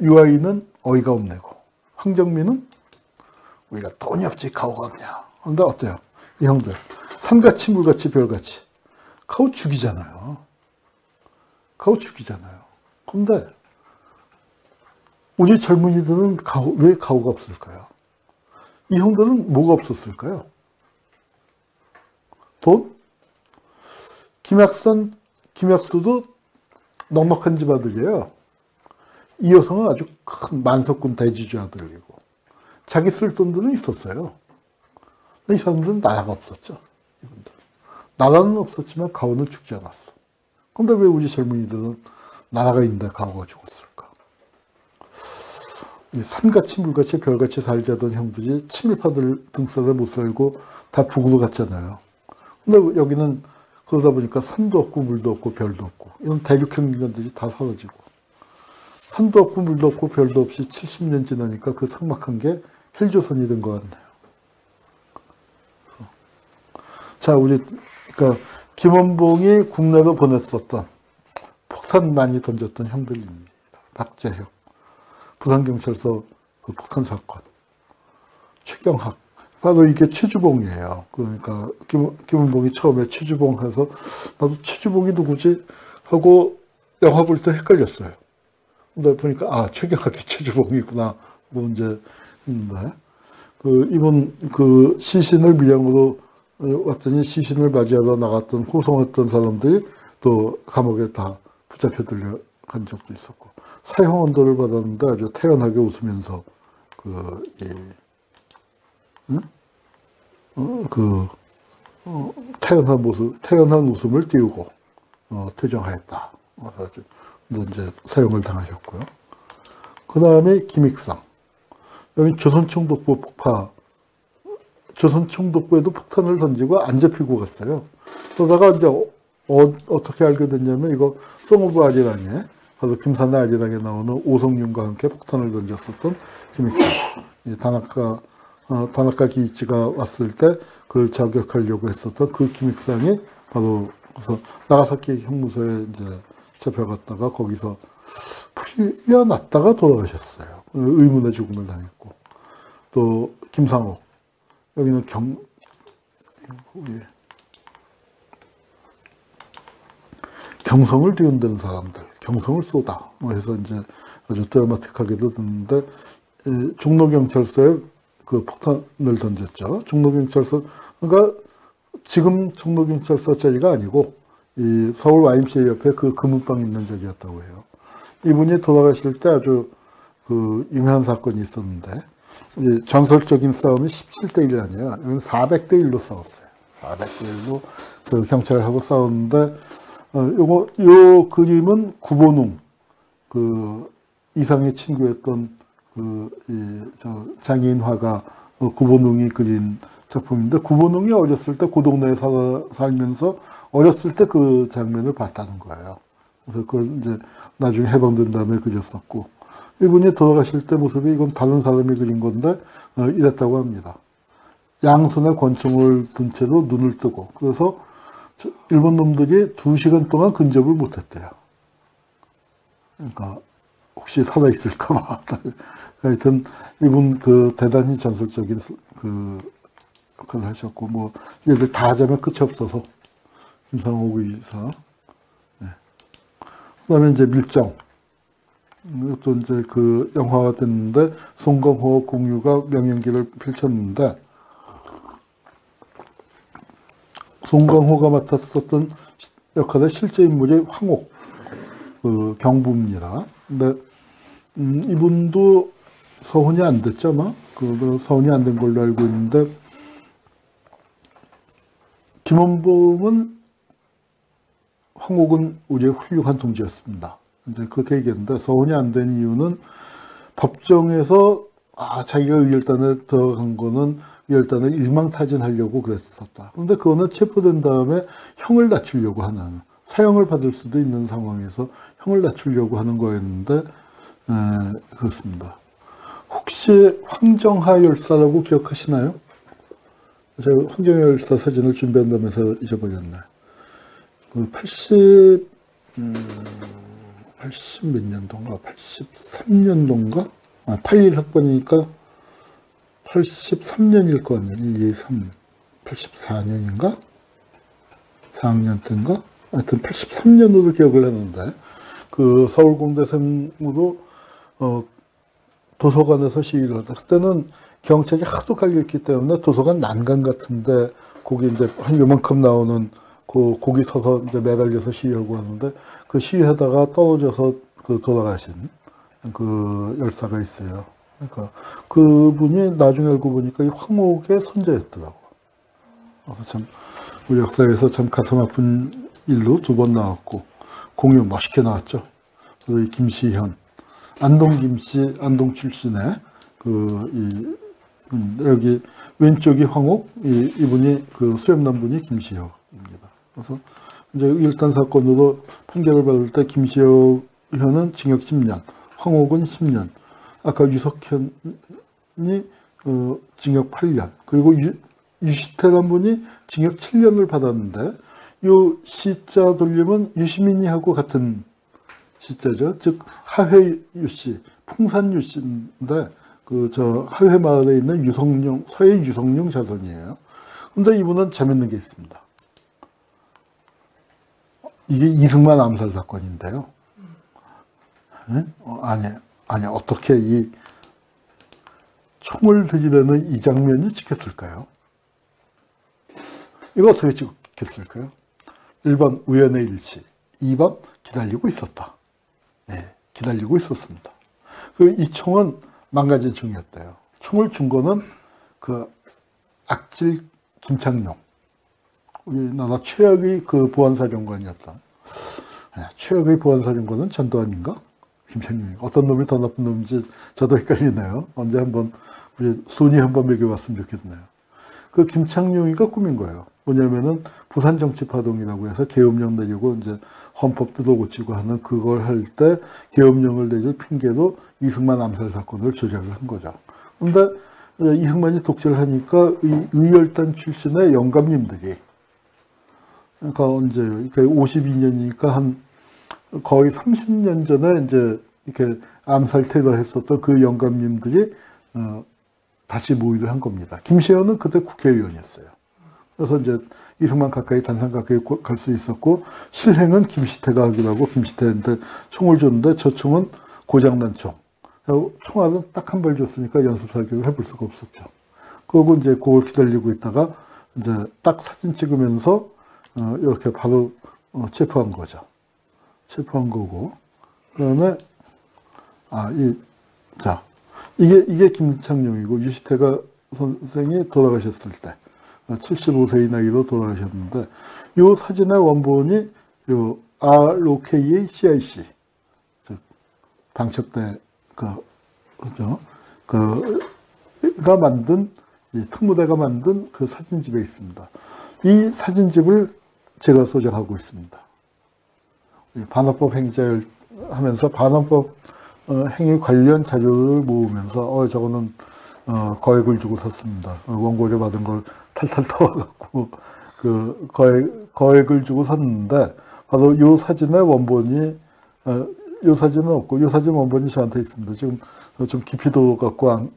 유아인은 어이가 없네고. 황정민은 우리가 돈이 없지 가오가 없냐. 근데 어때요? 이 형들. 산같이 물같이 별같이. 가오 죽이잖아요. 가오 죽이잖아요. 근데 우리 젊은이들은 왜 가오가 없을까요? 이 형들은 뭐가 없었을까요? 돈? 김약수도 넉넉한 집 아들이에요. 이 여성은 아주 큰 만석군 대지주 아들이고 자기 쓸 돈들은 있었어요. 이 사람들은 나라가 없었죠. 이분들. 나라는 없었지만 가오는 죽지 않았어. 근데 왜 우리 젊은이들은 나라가 있는데 가오가 죽었을까? 산같이 물같이 별같이 살자던 형들이 친일파들 등살에 못 살고 다 북으로 갔잖아요. 근데 여기는 그러다 보니까 산도 없고 물도 없고 별도 없고 이런 대륙형 인간들이 다 사라지고 산도 없고 물도 없고 별도 없이 70년 지나니까 그 삭막한 게 헬조선이 된 것 같네요. 자, 그러니까 김원봉이 국내로 보냈었던 폭탄 많이 던졌던 형들입니다. 박재혁, 부산경찰서 그 폭탄 사건, 최경학. 바로 이게 최주봉이에요. 그러니까 김원봉이 처음에 최주봉 해서 나도 최주봉이 누구지 하고 영화 볼 때 헷갈렸어요. 근데 보니까, 아, 최경학이 최주봉이구나. 뭐, 이제, 했는데, 이분, 시신을 미양으로 왔더니 시신을 맞이하러 나갔던, 호송했던 사람들이 또 감옥에 다 붙잡혀 들려간 적도 있었고, 사형 언도를 받았는데 아주 태연하게 웃으면서, 태연한 모습, 태연한 웃음을 띄우고, 퇴정하였다. 그래서 이제 사형을 당하셨고요. 그 다음에 김익상. 여기 조선총독부 폭파. 조선총독부에도 폭탄을 던지고 안 잡히고 갔어요. 그러다가 이제 어떻게 알게 됐냐면 이거 송 오브 아리랑에 바로 김산의 아리랑에 나오는 오성윤과 함께 폭탄을 던졌었던 김익상. 다나카 기이치가 왔을 때 그걸 저격하려고 했었던 그 김익상이 바로 그래서 나가사키 형무소에 이제 잡혀갔다가 거기서 풀려났다가 돌아가셨어요. 의문의 죽음을 당했고. 또 김상옥. 여기는 경성을 뒤흔드는 사람들, 경성을 쏘다. 해서 이제 아주 드라마틱하게도 듣는데, 종로경찰서에 그 폭탄을 던졌죠. 종로경찰서, 그러니까 지금 종로경찰서 자리가 아니고, 이 서울 YMCA 옆에 그 금은방 있는 자리였다고 해요. 이분이 돌아가실 때 아주 유명한 사건이 있었는데, 전설적인 싸움이 17대 1이 아니에요. 여기는 400대 1로 싸웠어요. 400대 1로 그 경찰하고 싸웠는데, 요 그림은 구본웅, 이상의 친구였던 장애인 화가 구본웅이 그린 작품인데, 구본웅이 어렸을 때 그 동네에 살면서 어렸을 때 그 장면을 봤다는 거예요. 그래서 그걸 이제 나중에 해방된 다음에 그렸었고, 이분이 돌아가실 때 모습이 이건 다른 사람이 그린 건데, 이랬다고 합니다. 양손에 권총을 든 채로 눈을 뜨고, 그래서 일본 놈들이 2시간 동안 근접을 못 했대요. 그러니까, 혹시 살아있을까봐. 하여튼, 이분 대단히 전설적인 역할을 하셨고, 뭐, 얘들 다 하자면 끝이 없어서, 김상옥 의사. 네. 그 다음에 이제 밀정. 이것도 이제 영화가 됐는데, 송강호 공유가 명연기를 펼쳤는데, 송강호가 맡았었던 역할의 실제 인물이 황옥, 경부입니다. 근데, 이분도 서훈이 안 됐죠, 아마? 서훈이 안 된 걸로 알고 있는데, 김원봉은 황옥은 우리의 훌륭한 동지였습니다. 이제 그렇게 얘기했는데, 서훈이 안 된 이유는 법정에서, 자기가 의열단에 들어간 거는 의열단을 일망타진하려고 그랬었다. 그런데 그거는 체포된 다음에 형을 낮추려고 하는, 사형을 받을 수도 있는 상황에서 형을 낮추려고 하는 거였는데, 그렇습니다. 혹시 황정하 열사라고 기억하시나요? 제가 황정하 열사 사진을 준비한다면서 잊어버렸네. 80 몇 년도인가? 83년도인가? 81학번이니까 83년일 거 아니에요. 1, 2, 3, 84년인가? 4학년 때인가? 하여튼 83년으로 기억을 했는데, 서울공대생으로, 도서관에서 시위를 하다. 그때는 경찰이 하도 깔려있기 때문에 도서관 난간 같은데, 거기 이제 한 요만큼 나오는 거기 서서 이제 매달려서 시위하고 하는데, 그 시위하다가 떨어져서 돌아가신 열사가 있어요. 그러니까 그분이 나중에 알고 보니까 이 황옥의 손자였더라고. 그래서 참, 우리 역사에서 참 가슴 아픈 일로 2번 나왔고, 공유 멋있게 나왔죠. 그리고 이 김시현, 안동 출신의 여기 왼쪽이 황옥, 이분이 수염난 분이 김시현입니다. 그래서 이제 일단 사건으로 판결을 받을 때 김시현은 징역 10년, 황옥은 10년, 아까 유석현이 징역 8년, 그리고 유시태란 분이 징역 7년을 받았는데, 요 시자 돌림은 유시민이하고 같은 시자죠. 즉 하회 유씨, 풍산 유씨인데 하회 마을에 있는 서해 유성룡 자손이에요. 근데 이분은 재밌는 게 있습니다. 이게 이승만 암살 사건인데요. 아니, 어떻게 이 총을 들이대는 이 장면이 찍혔을까요? 이거 어떻게 찍혔을까요? 1번 우연의 일치, 2번 기다리고 있었다. 네, 기다리고 있었습니다. 이 총은 망가진 총이었대요. 총을 준 거는 그 악질 김창룡, 우리나라 최악의 그 보안사령관이었던, 최악의 보안사령관은 전두환인가? 김창룡이. 어떤 놈이 더 나쁜 놈인지 저도 헷갈리네요. 언제 한번 우리 순위 한번 매겨봤으면 좋겠네요. 그 김창룡이가 꾸민 거예요. 뭐냐면은 부산정치파동이라고 해서 계엄령 내리고 이제 헌법 뜯어고치고 하는 그걸 할 때 계엄령을 내줄 핑계로 이승만 암살 사건을 조작을 한 거죠. 근데 이승만이 독재를 하니까 이 의열단 출신의 영감님들이, 그러니까 언제요? 그러니까 52년이니까 한 거의 30년 전에 이제 이렇게 암살 테러 했었던 그 영감님들이 다시 모의를 한 겁니다. 김시현은 그때 국회의원이었어요. 그래서 이제 이승만 가까이, 단상 가까이 갈 수 있었고, 실행은 김시태가 하기로 하고, 김시태한테 총을 줬는데 저 총은 고장난 총. 총알은 딱 한 발 줬으니까 연습 사격을 해볼 수가 없었죠. 그리고 이제 그걸 기다리고 있다가 이제 딱 사진 찍으면서 이렇게 바로 체포한 거죠. 체포한 거고, 그다음에 이게 김창룡이고, 유시태가 선생이 돌아가셨을 때 75세의 나이로 돌아가셨는데, 이 사진의 원본이 요 ROK의 CIC, 즉 방첩대 가 만든, 특무대가 만든 그 사진집에 있습니다. 이 사진집을 제가 소장하고 있습니다. 반환법 행자를 하면서 반환법 행위 관련 자료를 모으면서 저거는 거액을 주고 샀습니다. 원고료 받은 걸 탈탈 털어갖고 그 거액을 주고 샀는데, 바로 이 사진의 원본이, 이 사진은 없고 이 사진 원본이 저한테 있습니다. 지금 좀 깊이도 갖고 안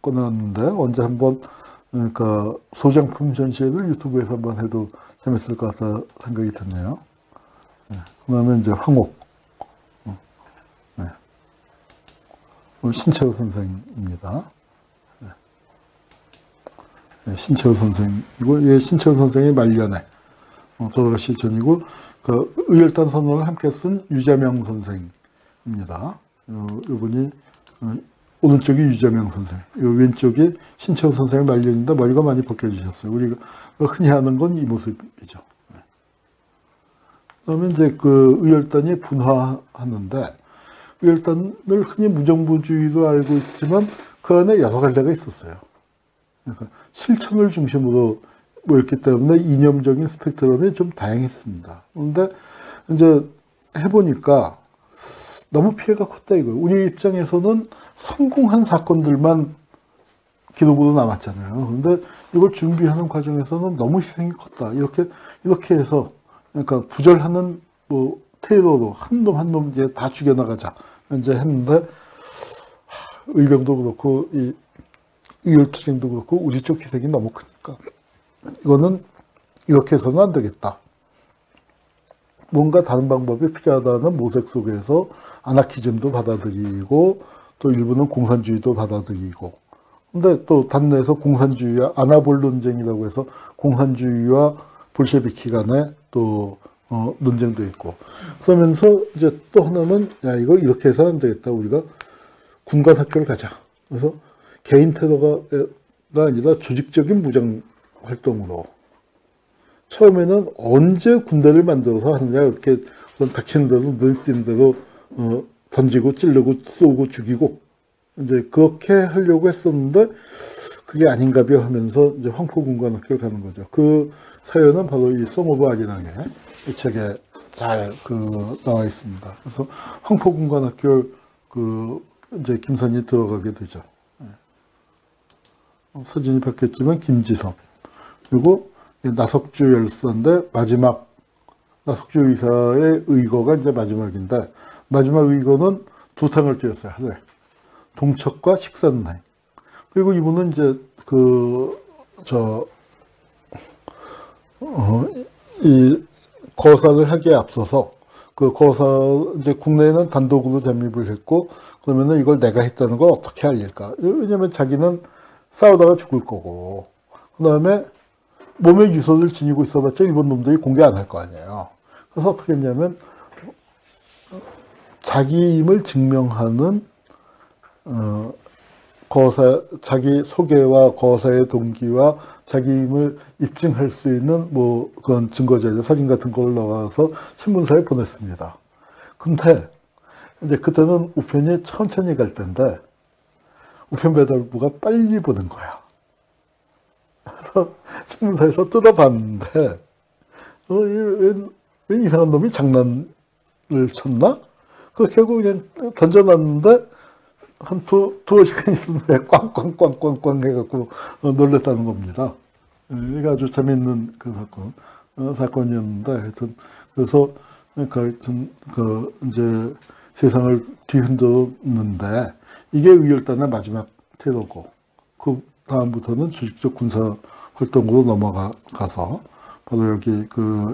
꺼냈는데, 언제 한번 그러니까 소장품 전시회를 유튜브에서 한번 해도 재밌을 것 같다 생각이 드네요. 그다음에 이제 황옥, 신채호 선생입니다. 신채호 선생이고, 신채호 선생이 말년에 돌아가시기 전이고, 그 의열단 선언을 함께 쓴 유자명 선생입니다. 이분이 오른쪽이 유자명 선생, 왼쪽이 신채호 선생의 말년인데 머리가 많이 벗겨지셨어요. 우리가 흔히 하는 건 이 모습이죠. 그다음에 이제 그 의열단이 분화하는데, 의열단을 흔히 무정부주의로 알고 있지만 그 안에 여러 갈래가 있었어요. 그러니까 실천을 중심으로 모였기 때문에 이념적인 스펙트럼이 좀 다양했습니다. 그런데 이제 해보니까 너무 피해가 컸다 이거예요. 우리 입장에서는 성공한 사건들만 기록으로 남았잖아요. 그런데 이걸 준비하는 과정에서는 너무 희생이 컸다. 이렇게 해서, 그러니까 부절하는 테러로 한 놈 한 놈 이제 다 죽여나가자 이제 했는데, 의병도 그렇고 이 의열투쟁도 그렇고 우리 쪽 희생이 너무 크니까 이거는 이렇게 해서는 안 되겠다. 뭔가 다른 방법이 필요하다는 모색 속에서 아나키즘도 받아들이고, 또 일부는 공산주의도 받아들이고, 근데 또 당내에서 공산주의와 아나볼 논쟁이라고 해서 공산주의와 볼셰비키 간에 또 논쟁도 있고, 그러면서 이제 또 하나는 이거 이렇게 해서는 안 되겠다. 우리가 군관 학교를 가자. 그래서 개인 테러가 아니라 조직적인 무장 활동으로, 처음에는 언제 군대를 만들어서 하느냐, 이렇게 닥치는 대로 늘뛰는 대로 던지고 찌르고 쏘고 죽이고 이제 그렇게 하려고 했었는데, 그게 아닌가벼 하면서 이제 황포군관학교를 가는 거죠. 그 사연은 바로 이 송 오브 아리랑에 이 책에 잘 나와 있습니다. 그래서 황포군관학교 이제 김선이 들어가게 되죠. 사진이 바뀌었지만 김지성, 그리고 나석주 열사인데, 마지막 나석주 의사의 의거가 이제 마지막인데, 마지막 의거는 2탕을 뛰었어요, 하루에. 동척과 식사는. 그리고 이분은 이제 이 거사를 하기에 앞서서 그 거사, 이제 국내에는 단독으로 잠입을 했고, 그러면은 이걸 내가 했다는 걸 어떻게 알릴까? 왜냐면 자기는 싸우다가 죽을 거고, 그 다음에 몸에 유서를 지니고 있어봤자 일본 놈들이 공개 안 할 거 아니에요. 그래서 어떻게 했냐면, 자기임을 증명하는, 자기 소개와 거사의 동기와 자기임을 입증할 수 있는 그런 증거자료, 사진 같은 걸 넣어서 신문사에 보냈습니다. 근데 이제 그때는 우편이 천천히 갈 때인데 우편 배달부가 빨리 보낸 거야. 그래서 신문사에서 뜯어봤는데 웬 이상한 놈이 장난을 쳤나? 그렇게 하고 그냥 던져놨는데 한 두어 시간 있은 후에 꽝꽝꽝꽝꽝 해갖고 놀랬다는 겁니다. 이게 아주 재밌는 그 사건이었는데 하여튼 그래서 하여튼 이제 세상을 뒤흔들었는데 이게 의열단의 마지막 테러고 그 다음부터는 조직적 군사 활동으로 넘어가서 바로 여기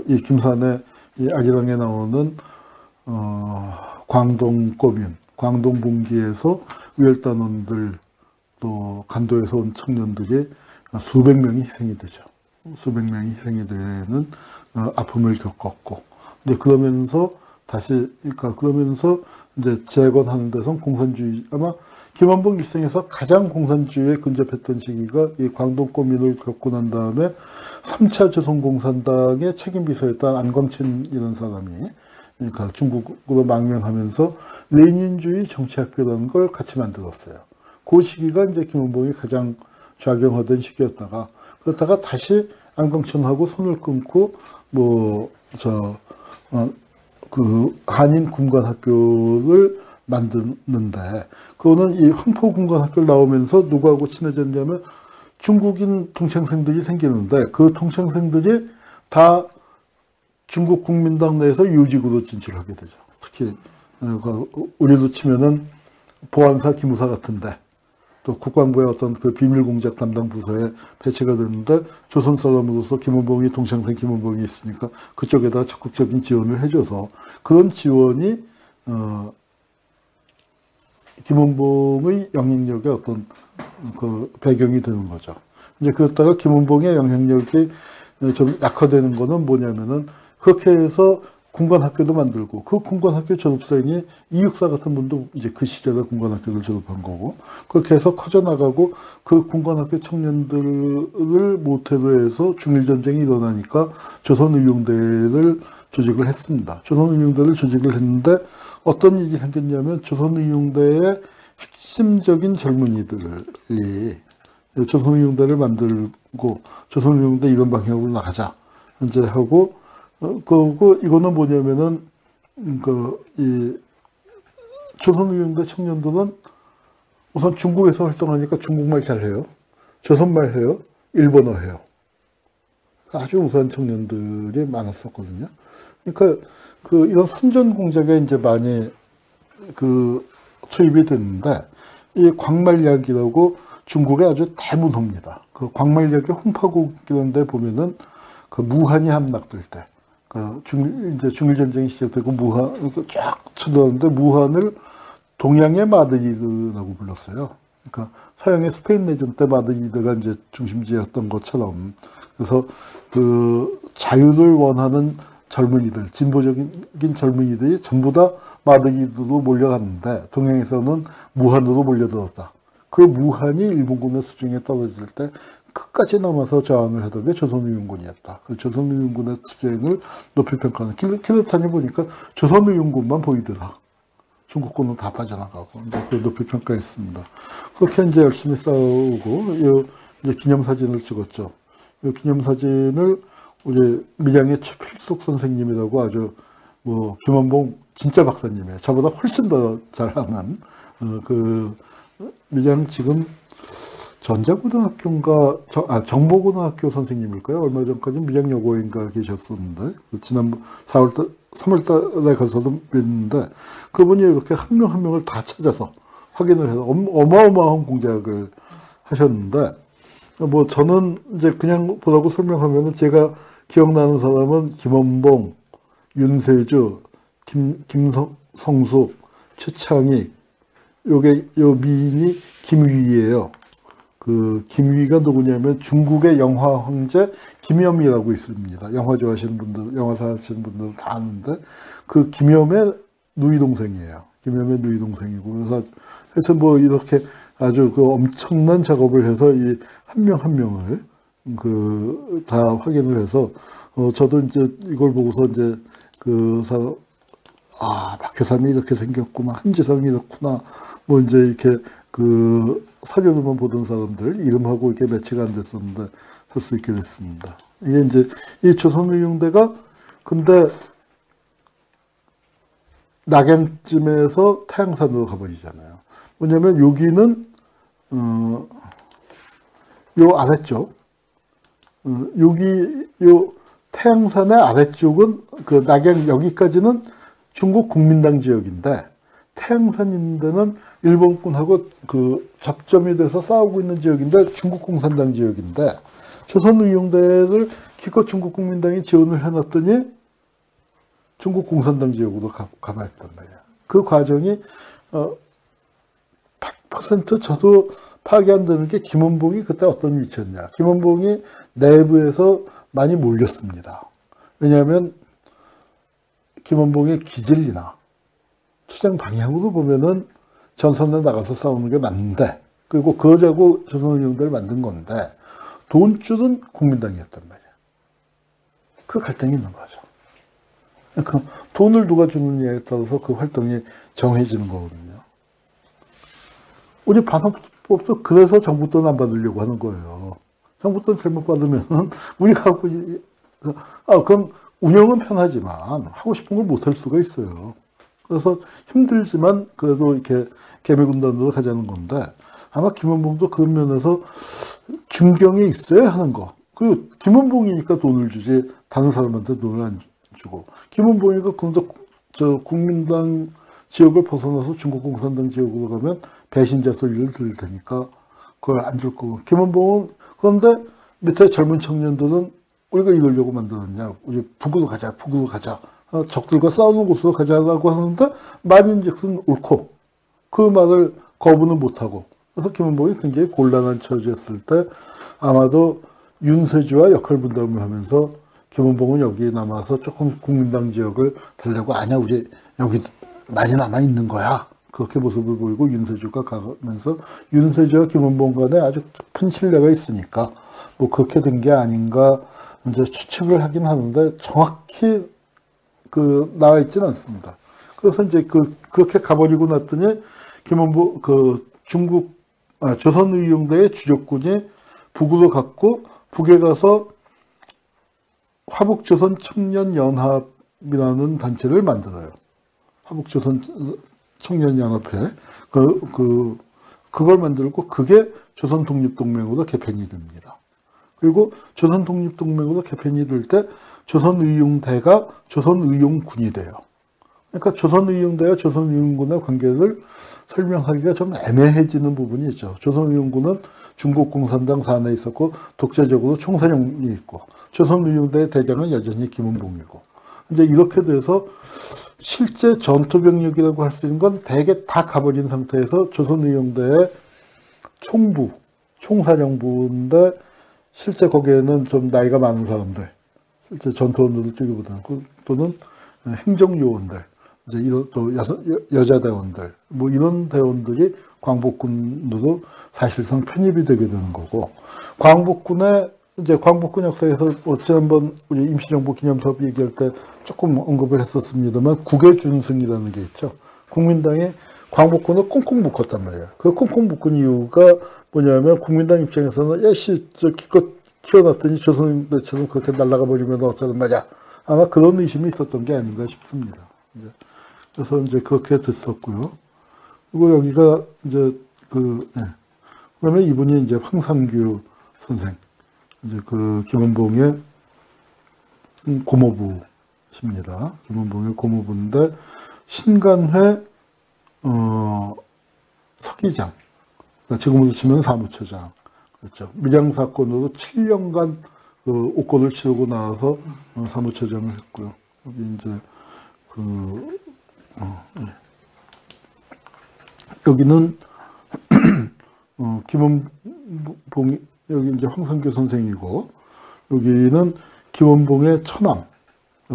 이 김산의 이 아기랑에 나오는 광동 분기에서 의열단원들 또 간도에서 온 청년들이 수백 명이 희생이 되죠. 수백 명이 희생이 되는 아픔을 겪었고, 근데 그러면서 이제 재건하는 데선 공산주의, 아마 김원봉 일생에서 가장 공산주의에 근접했던 시기가 이 광동꼬민을 겪고 난 다음에 3차 조선공산당의 책임비서였던 안광천이라는 사람이 그러니까 중국으로 망명하면서 레닌주의 정치학교라는 걸 같이 만들었어요. 그 시기가 이제 김원봉이 가장 좌경화된 시기였다가 그러다가 다시 안광천하고 손을 끊고 한인 군관학교를 만드는데 그거는 이 흥포군관학교를 나오면서 누구하고 친해졌냐면 중국인 동창생들이 생기는데 그 동창생들이 다 중국 국민당 내에서 요직으로 진출하게 되죠. 특히 우리도 치면은 보안사 기무사 같은데 또 국방부의 어떤 그 비밀공작 담당 부서에 배치가 됐는데 조선 사람으로서 김원봉이 동창생 김원봉이 있으니까 그쪽에다 적극적인 지원을 해줘서 그런 지원이 김원봉의 영향력의 어떤 그 배경이 되는 거죠. 이제 그러다가 김원봉의 영향력이 좀 약화되는 거는 뭐냐면은 그렇게 해서 군관학교도 만들고 그 군관학교 졸업생이 이육사 같은 분도 이제 그 시절에 군관학교를 졸업한 거고 그렇게 해서 커져나가고 그 군관학교 청년들을 모태로 해서 중일전쟁이 일어나니까 조선의용대를 조직을 했습니다. 조선의용대를 조직을 했는데 어떤 일이 생겼냐면 조선의용대의 핵심적인 젊은이들이 조선의용대를 만들고 조선의용대 이런 방향으로 나가자 이제 하고 이거는 뭐냐면은 이 조선의용대 청년들은 우선 중국에서 활동하니까 중국말 잘해요, 조선말 해요, 일본어 해요. 아주 우수한 청년들이 많았었거든요. 그러니까 이런 선전 공작에 이제 많이 투입이 됐는데 이 광말약이라고 중국의 아주 대문호입니다. 그 광말약의 홍파국이라는 데 보면은 그 무한이 함락될 때, 이제 중일전쟁이 시작되고 무한, 쫙 쳐들었는데 무한을 동양의 마드리드라고 불렀어요. 그러니까 서양의 스페인 내전 때 마드리드가 이제 중심지였던 것처럼. 그래서 그 자유를 원하는 젊은이들, 진보적인 젊은이들이 전부 다 마드리드로 몰려갔는데 동양에서는 무한으로 몰려들었다. 그 무한이 일본군의 수중에 떨어질 때 끝까지 남아서 저항을 하던 게 조선의용군이었다. 그 조선의용군의 투쟁을 높이 평가하는 키르탄이 보니까 조선의용군만 보이더라. 중국군은 다 빠져나가고 이제 그 높이 평가했습니다. 그렇게 이제 열심히 싸우고 이제 기념사진을 찍었죠. 이 기념사진을 우리 밀양의 최필숙 선생님이라고 아주 김원봉 진짜 박사님이에요. 저보다 훨씬 더 잘하는 밀양 지금 전자고등학교인가 정보고등학교 선생님일까요? 얼마 전까지 밀양여고인가 계셨었는데 지난 3월달에 가서도 뵀는데 그분이 이렇게 한 명 한 명을 다 찾아서 확인을 해서 어마어마한 공작을 하셨는데 저는 이제 그냥 보라고 설명하면은 제가 기억나는 사람은 김원봉, 윤세주, 김성숙, 최창익, 요 미인이 김위예요. 그 김위가 누구냐면 중국의 영화 황제 김염이라고 있습니다. 영화 좋아하시는 분들, 영화 사시는 분들 다 아는데 그 김염의 누이 동생이에요. 김염의 누이 동생이고 그래서 하여튼 뭐 이렇게 아주 그 엄청난 작업을 해서 이 한 명 한 명을 그 다 확인을 해서 저도 이제 이걸 보고서 이제 그 사람 박해삼이 이렇게 생겼구나, 한지성이 이렇구나, 뭐 이제 이렇게 그 사료들만 보던 사람들 이름하고 이렇게 매치가 안 됐었는데 볼 수 있게 됐습니다. 이게 이제 이 조선의용대가 근데 낙양쯤에서 태양산으로 가버리잖아요. 뭐냐면 여기는 요 아래쪽, 여기 요 태양산의 아래쪽은 그 낙양 여기까지는 중국 국민당 지역인데 태양산 있는 데는 일본군하고 그 접점이 돼서 싸우고 있는 지역인데 중국 공산당 지역인데 조선의용대를 기껏 중국 국민당이 지원을 해놨더니 중국 공산당 지역으로 가봐야했단 말이야. 그 과정이 100% 저도 파악이 안 되는 게 김원봉이 그때 어떤 위치였냐. 김원봉이 내부에서 많이 몰렸습니다. 왜냐하면 김원봉의 기질이나 투쟁 방향으로 보면은 전선에 나가서 싸우는 게 맞는데 그리고 그거자고 조선의용대를 만든 건데 돈줄은 국민당이었단 말이야. 그 갈등이 있는 거죠. 그 돈을 누가 주느냐에 따라서 그 활동이 정해지는 거거든요. 우리 반환법도 그래서 정부 돈 안 받으려고 하는 거예요. 정부 돈 잘못 받으면은 우리가 하고 그건 운영은 편하지만 하고 싶은 걸 못 할 수가 있어요. 그래서 힘들지만 그래도 이렇게 개미군단으로 가자는 건데 아마 김원봉도 그런 면에서 중경에 있어야 하는 거. 그리고 김원봉이니까 돈을 주지 다른 사람한테 돈을 안 주고 김원봉이가 근데 저 국민당 지역을 벗어나서 중국 공산당 지역으로 가면 배신자 소리를 들을 테니까 그걸 안 줄 거고 김원봉은 그런데 밑에 젊은 청년들은 우리가 이러려고 만들었냐 우리 북으로 가자 적들과 싸우는 곳으로 가자라고 하는데 말인즉슨 옳고 그 말을 거부는 못하고 그래서 김원봉이 굉장히 곤란한 처지였을 때 아마도 윤세주와 역할 분담을 하면서 김원봉은 여기에 남아서 조금 국민당 지역을 달려고 아니야 우리 여기 많이 남아 있는 거야 그렇게 모습을 보이고 윤세주가 가면서 윤세주와 김원봉 간에 아주 깊은 신뢰가 있으니까 뭐 그렇게 된 게 아닌가 이제 추측을 하긴 하는데 정확히 그 나와 있지는 않습니다. 그래서 이제 그렇게 가버리고 났더니 김원봉 조선의용대의 주력군이 북으로 갔고 북에 가서 화북조선 청년연합이라는 단체를 만들어요. 화북조선 청년연합회 그걸 만들고 그게 조선독립동맹으로 개편이 됩니다. 그리고 조선독립동맹으로 개편이 될 때 조선의용대가 조선의용군이 돼요. 그러니까 조선의용대와 조선의용군의 관계를 설명하기가 좀 애매해지는 부분이 있죠. 조선의용군은 중국 공산당 산하에 있었고 독재적으로 총사령이 있고 조선의용대의 대장은 여전히 김원봉이고 이제 이렇게 돼서 실제 전투병력이라고 할 수 있는 건 대개 다 가버린 상태에서 조선의용대의 총부, 총사령부인데 실제 거기에는 좀 나이가 많은 사람들, 실제 전투원들을 뛰기보다는 또는 행정요원들, 이제 이런 또 여자 대원들, 뭐 이런 대원들이 광복군으로 사실상 편입이 되게 되는 거고 광복군의 이제 광복군 역사에서 지난번 우리 임시정부 기념사업 얘기할 때 조금 언급을 했었습니다만 국외준승이라는 게 있죠. 국민당이 광복군을 꽁꽁 묶었단 말이에요. 그 꽁꽁 묶은 이유가 뭐냐면 국민당 입장에서는 야씨 저 기껏 키워놨더니 조선인들처럼 그렇게 날아가 버리면 어쩌는 말이야. 아마 그런 의심이 있었던 게 아닌가 싶습니다. 그래서 이제 그렇게 됐었고요. 그리고 여기가 이제 그러면 이분이 이제 황상규 선생. 이제 그 김원봉의 고모부십니다. 김원봉의 고모부인데 신간회 서기장, 그러니까 지금으로 치면 사무처장, 그렇죠. 밀양 사건으로 7년간 그 옥고를 치르고 나와서 사무처장을 했고요. 여기 이제 여기는 김원봉, 여기 이제 황선교 선생이고, 여기는 김원봉의 처남,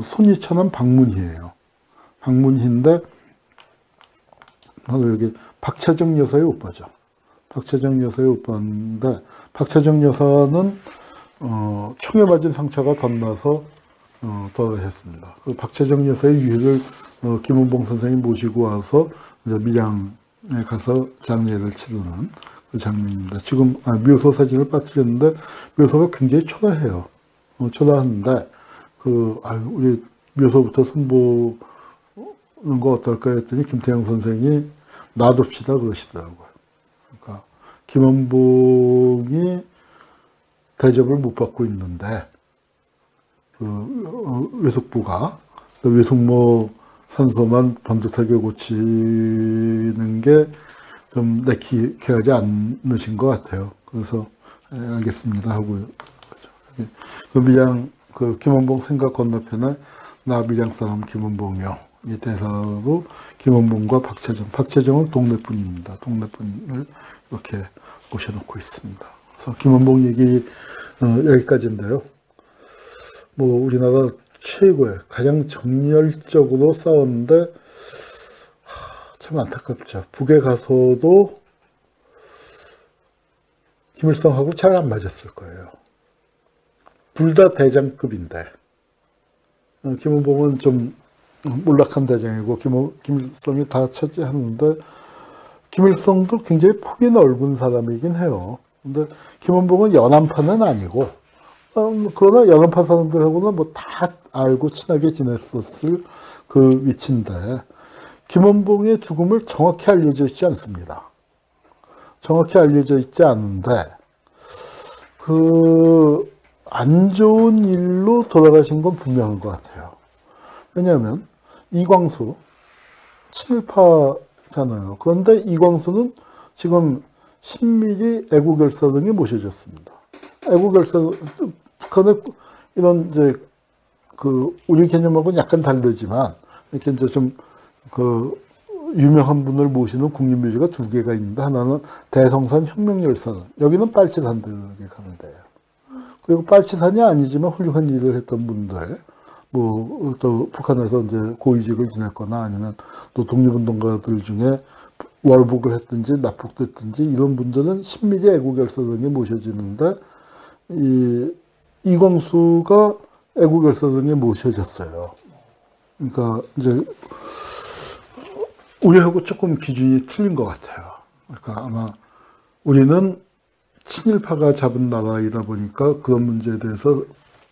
손이 처남 박문희예요. 박문희인데 바로 여기 박채정 여사의 오빠죠. 박채정 여사의 오빠인데, 박채정 여사는 총에 맞은 상처가 덧나서 돌아가셨습니다. 그 박채정 여사의 유해를 김원봉 선생이 모시고 와서 이제 밀양에 가서 장례를 치르는 그 장면입니다. 지금 묘소 사진을 빠뜨렸는데 묘소가 굉장히 초라해요. 초라한데 우리 묘소부터 손보는 거 어떨까 했더니 김태형 선생이 놔둡시다 그러시더라고요. 그러니까 김원봉이 대접을 못 받고 있는데 외숙부가 외숙모 산소만 번듯하게 고치는 게 좀 내키하지 않으신 것 같아요. 그래서 알겠습니다 하고 그 밀양 김원봉 생각 건너편에 나 밀양 사람 김원봉이요. 이 대사로 김원봉과 박채정은 동네분입니다. 동네분을 이렇게 모셔놓고 있습니다. 그래서 김원봉 얘기 여기까지인데요. 뭐 우리나라 최고의 가장 정열적으로 싸웠는데 참 안타깝죠. 북에 가서도 김일성하고 잘 안 맞았을 거예요. 둘 다 대장급인데 김원봉은 좀 몰락한 대장이고 김일성이 다 차지하는데 김일성도 굉장히 폭이 넓은 사람이긴 해요. 근데 김원봉은 연안파는 아니고 그러나 연안파 사람들하고는 뭐 다 알고 친하게 지냈었을 그 위치인데 김원봉의 죽음을 정확히 알려져 있지 않습니다. 정확히 알려져 있지 않은데 안 좋은 일로 돌아가신 건 분명한 것 같아요. 왜냐하면 이광수 친일파잖아요. 그런데 이광수는 지금 신미기 애국열사 등에 모셔졌습니다. 애국열사, 북한의 이런 이제 우리 개념하고는 약간 다르지만 이렇게 이제 좀 유명한 분을 모시는 국립묘지가 두 개가 있는데 하나는 대성산 혁명열사는 여기는 빨치산들이 가는 데예요. 그리고 빨치산이 아니지만 훌륭한 일을 했던 분들, 뭐 또 북한에서 이제 고위직을 지냈거나 아니면 또 독립운동가들 중에 월북을 했든지 납북됐든지 이런 분들은 신미기 애국열사 등에 모셔지는데 이광수가 애국열사 등에 모셔졌어요. 그러니까 이제 우리하고 조금 기준이 틀린 것 같아요. 그러니까 아마 우리는 친일파가 잡은 나라이다 보니까 그런 문제에 대해서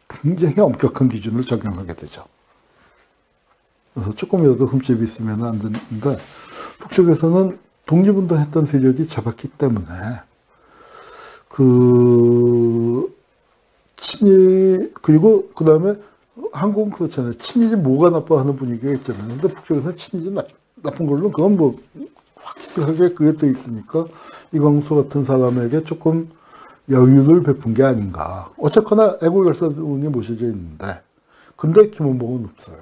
굉장히 엄격한 기준을 적용하게 되죠. 그래서 조금이라도 흠집이 있으면 안 되는데 북쪽에서는 독립운동했던 세력이 잡았기 때문에 그리고 그 다음에 한국은 그렇잖아요. 친일이 뭐가 나빠 하는 분위기가 있잖아요. 근데 북쪽에서는 친일이 나쁜 걸로 그건 뭐 확실하게 그게 돼 있으니까 이광수 같은 사람에게 조금 여유를 베푼 게 아닌가. 어쨌거나 애국열사분이 모셔져 있는데 근데 김원봉은 없어요.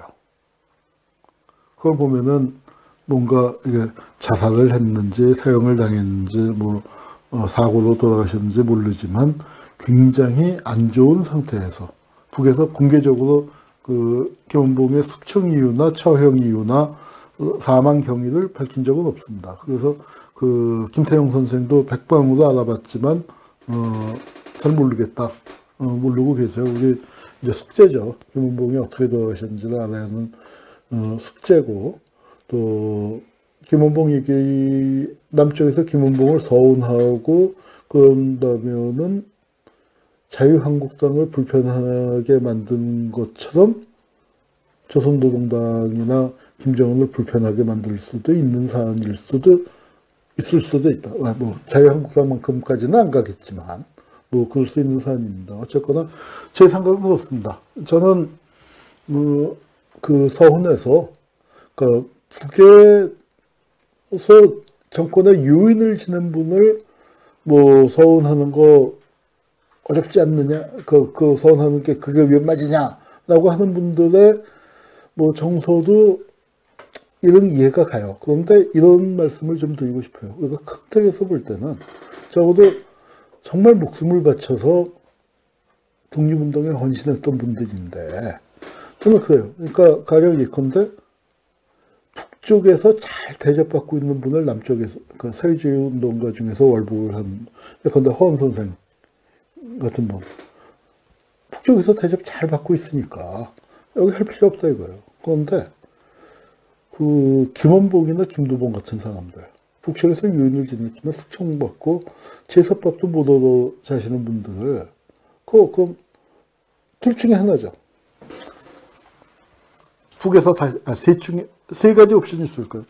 그걸 보면은 뭔가 이게 자살을 했는지 사형을 당했는지 뭐 사고로 돌아가셨는지 모르지만 굉장히 안 좋은 상태에서 북에서 공개적으로 김원봉의 숙청 이유나 처형 이유나 사망 경위를 밝힌 적은 없습니다. 그래서 김태형 선생도 백방으로 알아봤지만 잘 모르겠다. 모르고 계세요. 우리 이제 숙제죠. 김원봉이 어떻게 돌아가셨는지를 알아야 하는 숙제고 또 김원봉 얘기 남쪽에서 김원봉을 서운하고 그런다면은 자유한국당을 불편하게 만든 것처럼 조선노동당이나 김정은을 불편하게 만들 수도 있는 사안일 수도 있을 수도 있다. 뭐 자유한국당만큼까지는 안 가겠지만 뭐 그럴 수 있는 사안입니다. 어쨌거나 제 생각은 그렇습니다. 저는 그 서훈에서 북에서 정권의 요인을 지낸 분을 뭐 서운하는 거 어렵지 않느냐, 서운하는 게 그게 왜 맞으냐라고 하는 분들의 뭐 정서도 이런 이해가 가요. 그런데 이런 말씀을 좀 드리고 싶어요. 우리가 큰 틀에서 볼 때는 적어도 정말 목숨을 바쳐서 독립운동에 헌신했던 분들인데, 저는 그래요. 그러니까 가령 예컨대 북쪽에서 잘 대접받고 있는 분을 남쪽에서, 그러니까 사회주의 운동가 중에서 월북을 한, 예컨대 허원 선생 같은 분. 북쪽에서 대접 잘 받고 있으니까 여기 할 필요 없다 이거예요. 그런데 그 김원봉이나 김두봉 같은 사람들, 북쪽에서 유인을 지냈지만 숙청받고 제사밥도 못 얻어 자시는 분들을, 그럼 둘 중에 하나죠. 북에서 세 가지 옵션이 있을 거예요.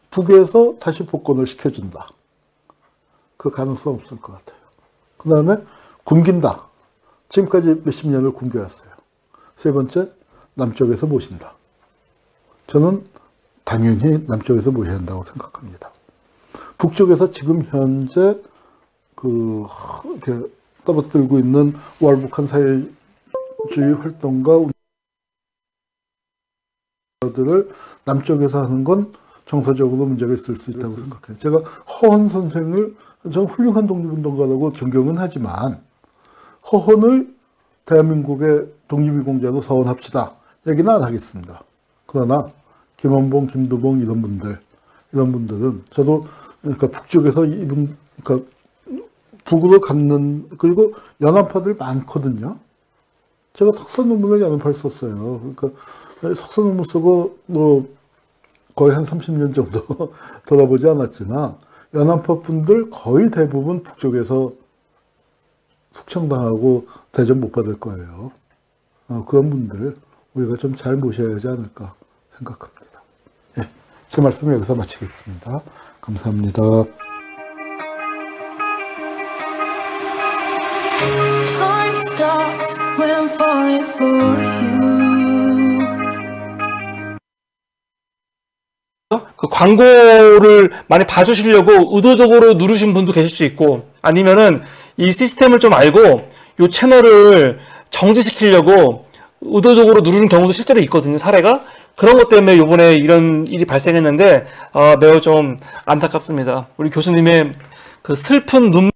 북에서 다시 복권을 시켜준다. 그 가능성 없을 것 같아요. 그 다음에 굶긴다. 지금까지 몇십 년을 굶겨왔어요. 세 번째, 남쪽에서 모신다. 저는 당연히 남쪽에서 모셔야 한다고 생각합니다. 북쪽에서 지금 현재 이렇게 떠받들고 있는 월북한 사회주의 활동가 들을 남쪽에서 하는 건 정서적으로 문제가 있을 수 있다고 생각해요. 제가 허헌 선생을 전 훌륭한 독립운동가라고 존경은 하지만 허헌을 대한민국의 독립유공자로 서원합시다 얘기는 안 하겠습니다. 그러나 김원봉, 김두봉 이런 분들은 저도 그러니까 북쪽에서 그러니까 북으로 갖는, 그리고 연합파들 많거든요. 제가 석사 논문을 연합파를 썼어요. 그러니까 석사 논문 쓰고 거의 한 30년 정도 돌아보지 않았지만 연합파 분들 거의 대부분 북쪽에서 숙청당하고 대접 못 받을 거예요. 그런 분들 우리가 좀 잘 모셔야 하지 않을까 생각합니다. 예, 제 말씀을 여기서 마치겠습니다. 감사합니다. Time stops when I'm falling for you. 그 광고를 많이 봐주시려고 의도적으로 누르신 분도 계실 수 있고, 아니면은 이 시스템을 좀 알고 이 채널을 정지시키려고 의도적으로 누르는 경우도 실제로 있거든요, 사례가. 그런 것 때문에 이번에 이런 일이 발생했는데 매우 좀 안타깝습니다. 우리 교수님의 그 슬픈 눈물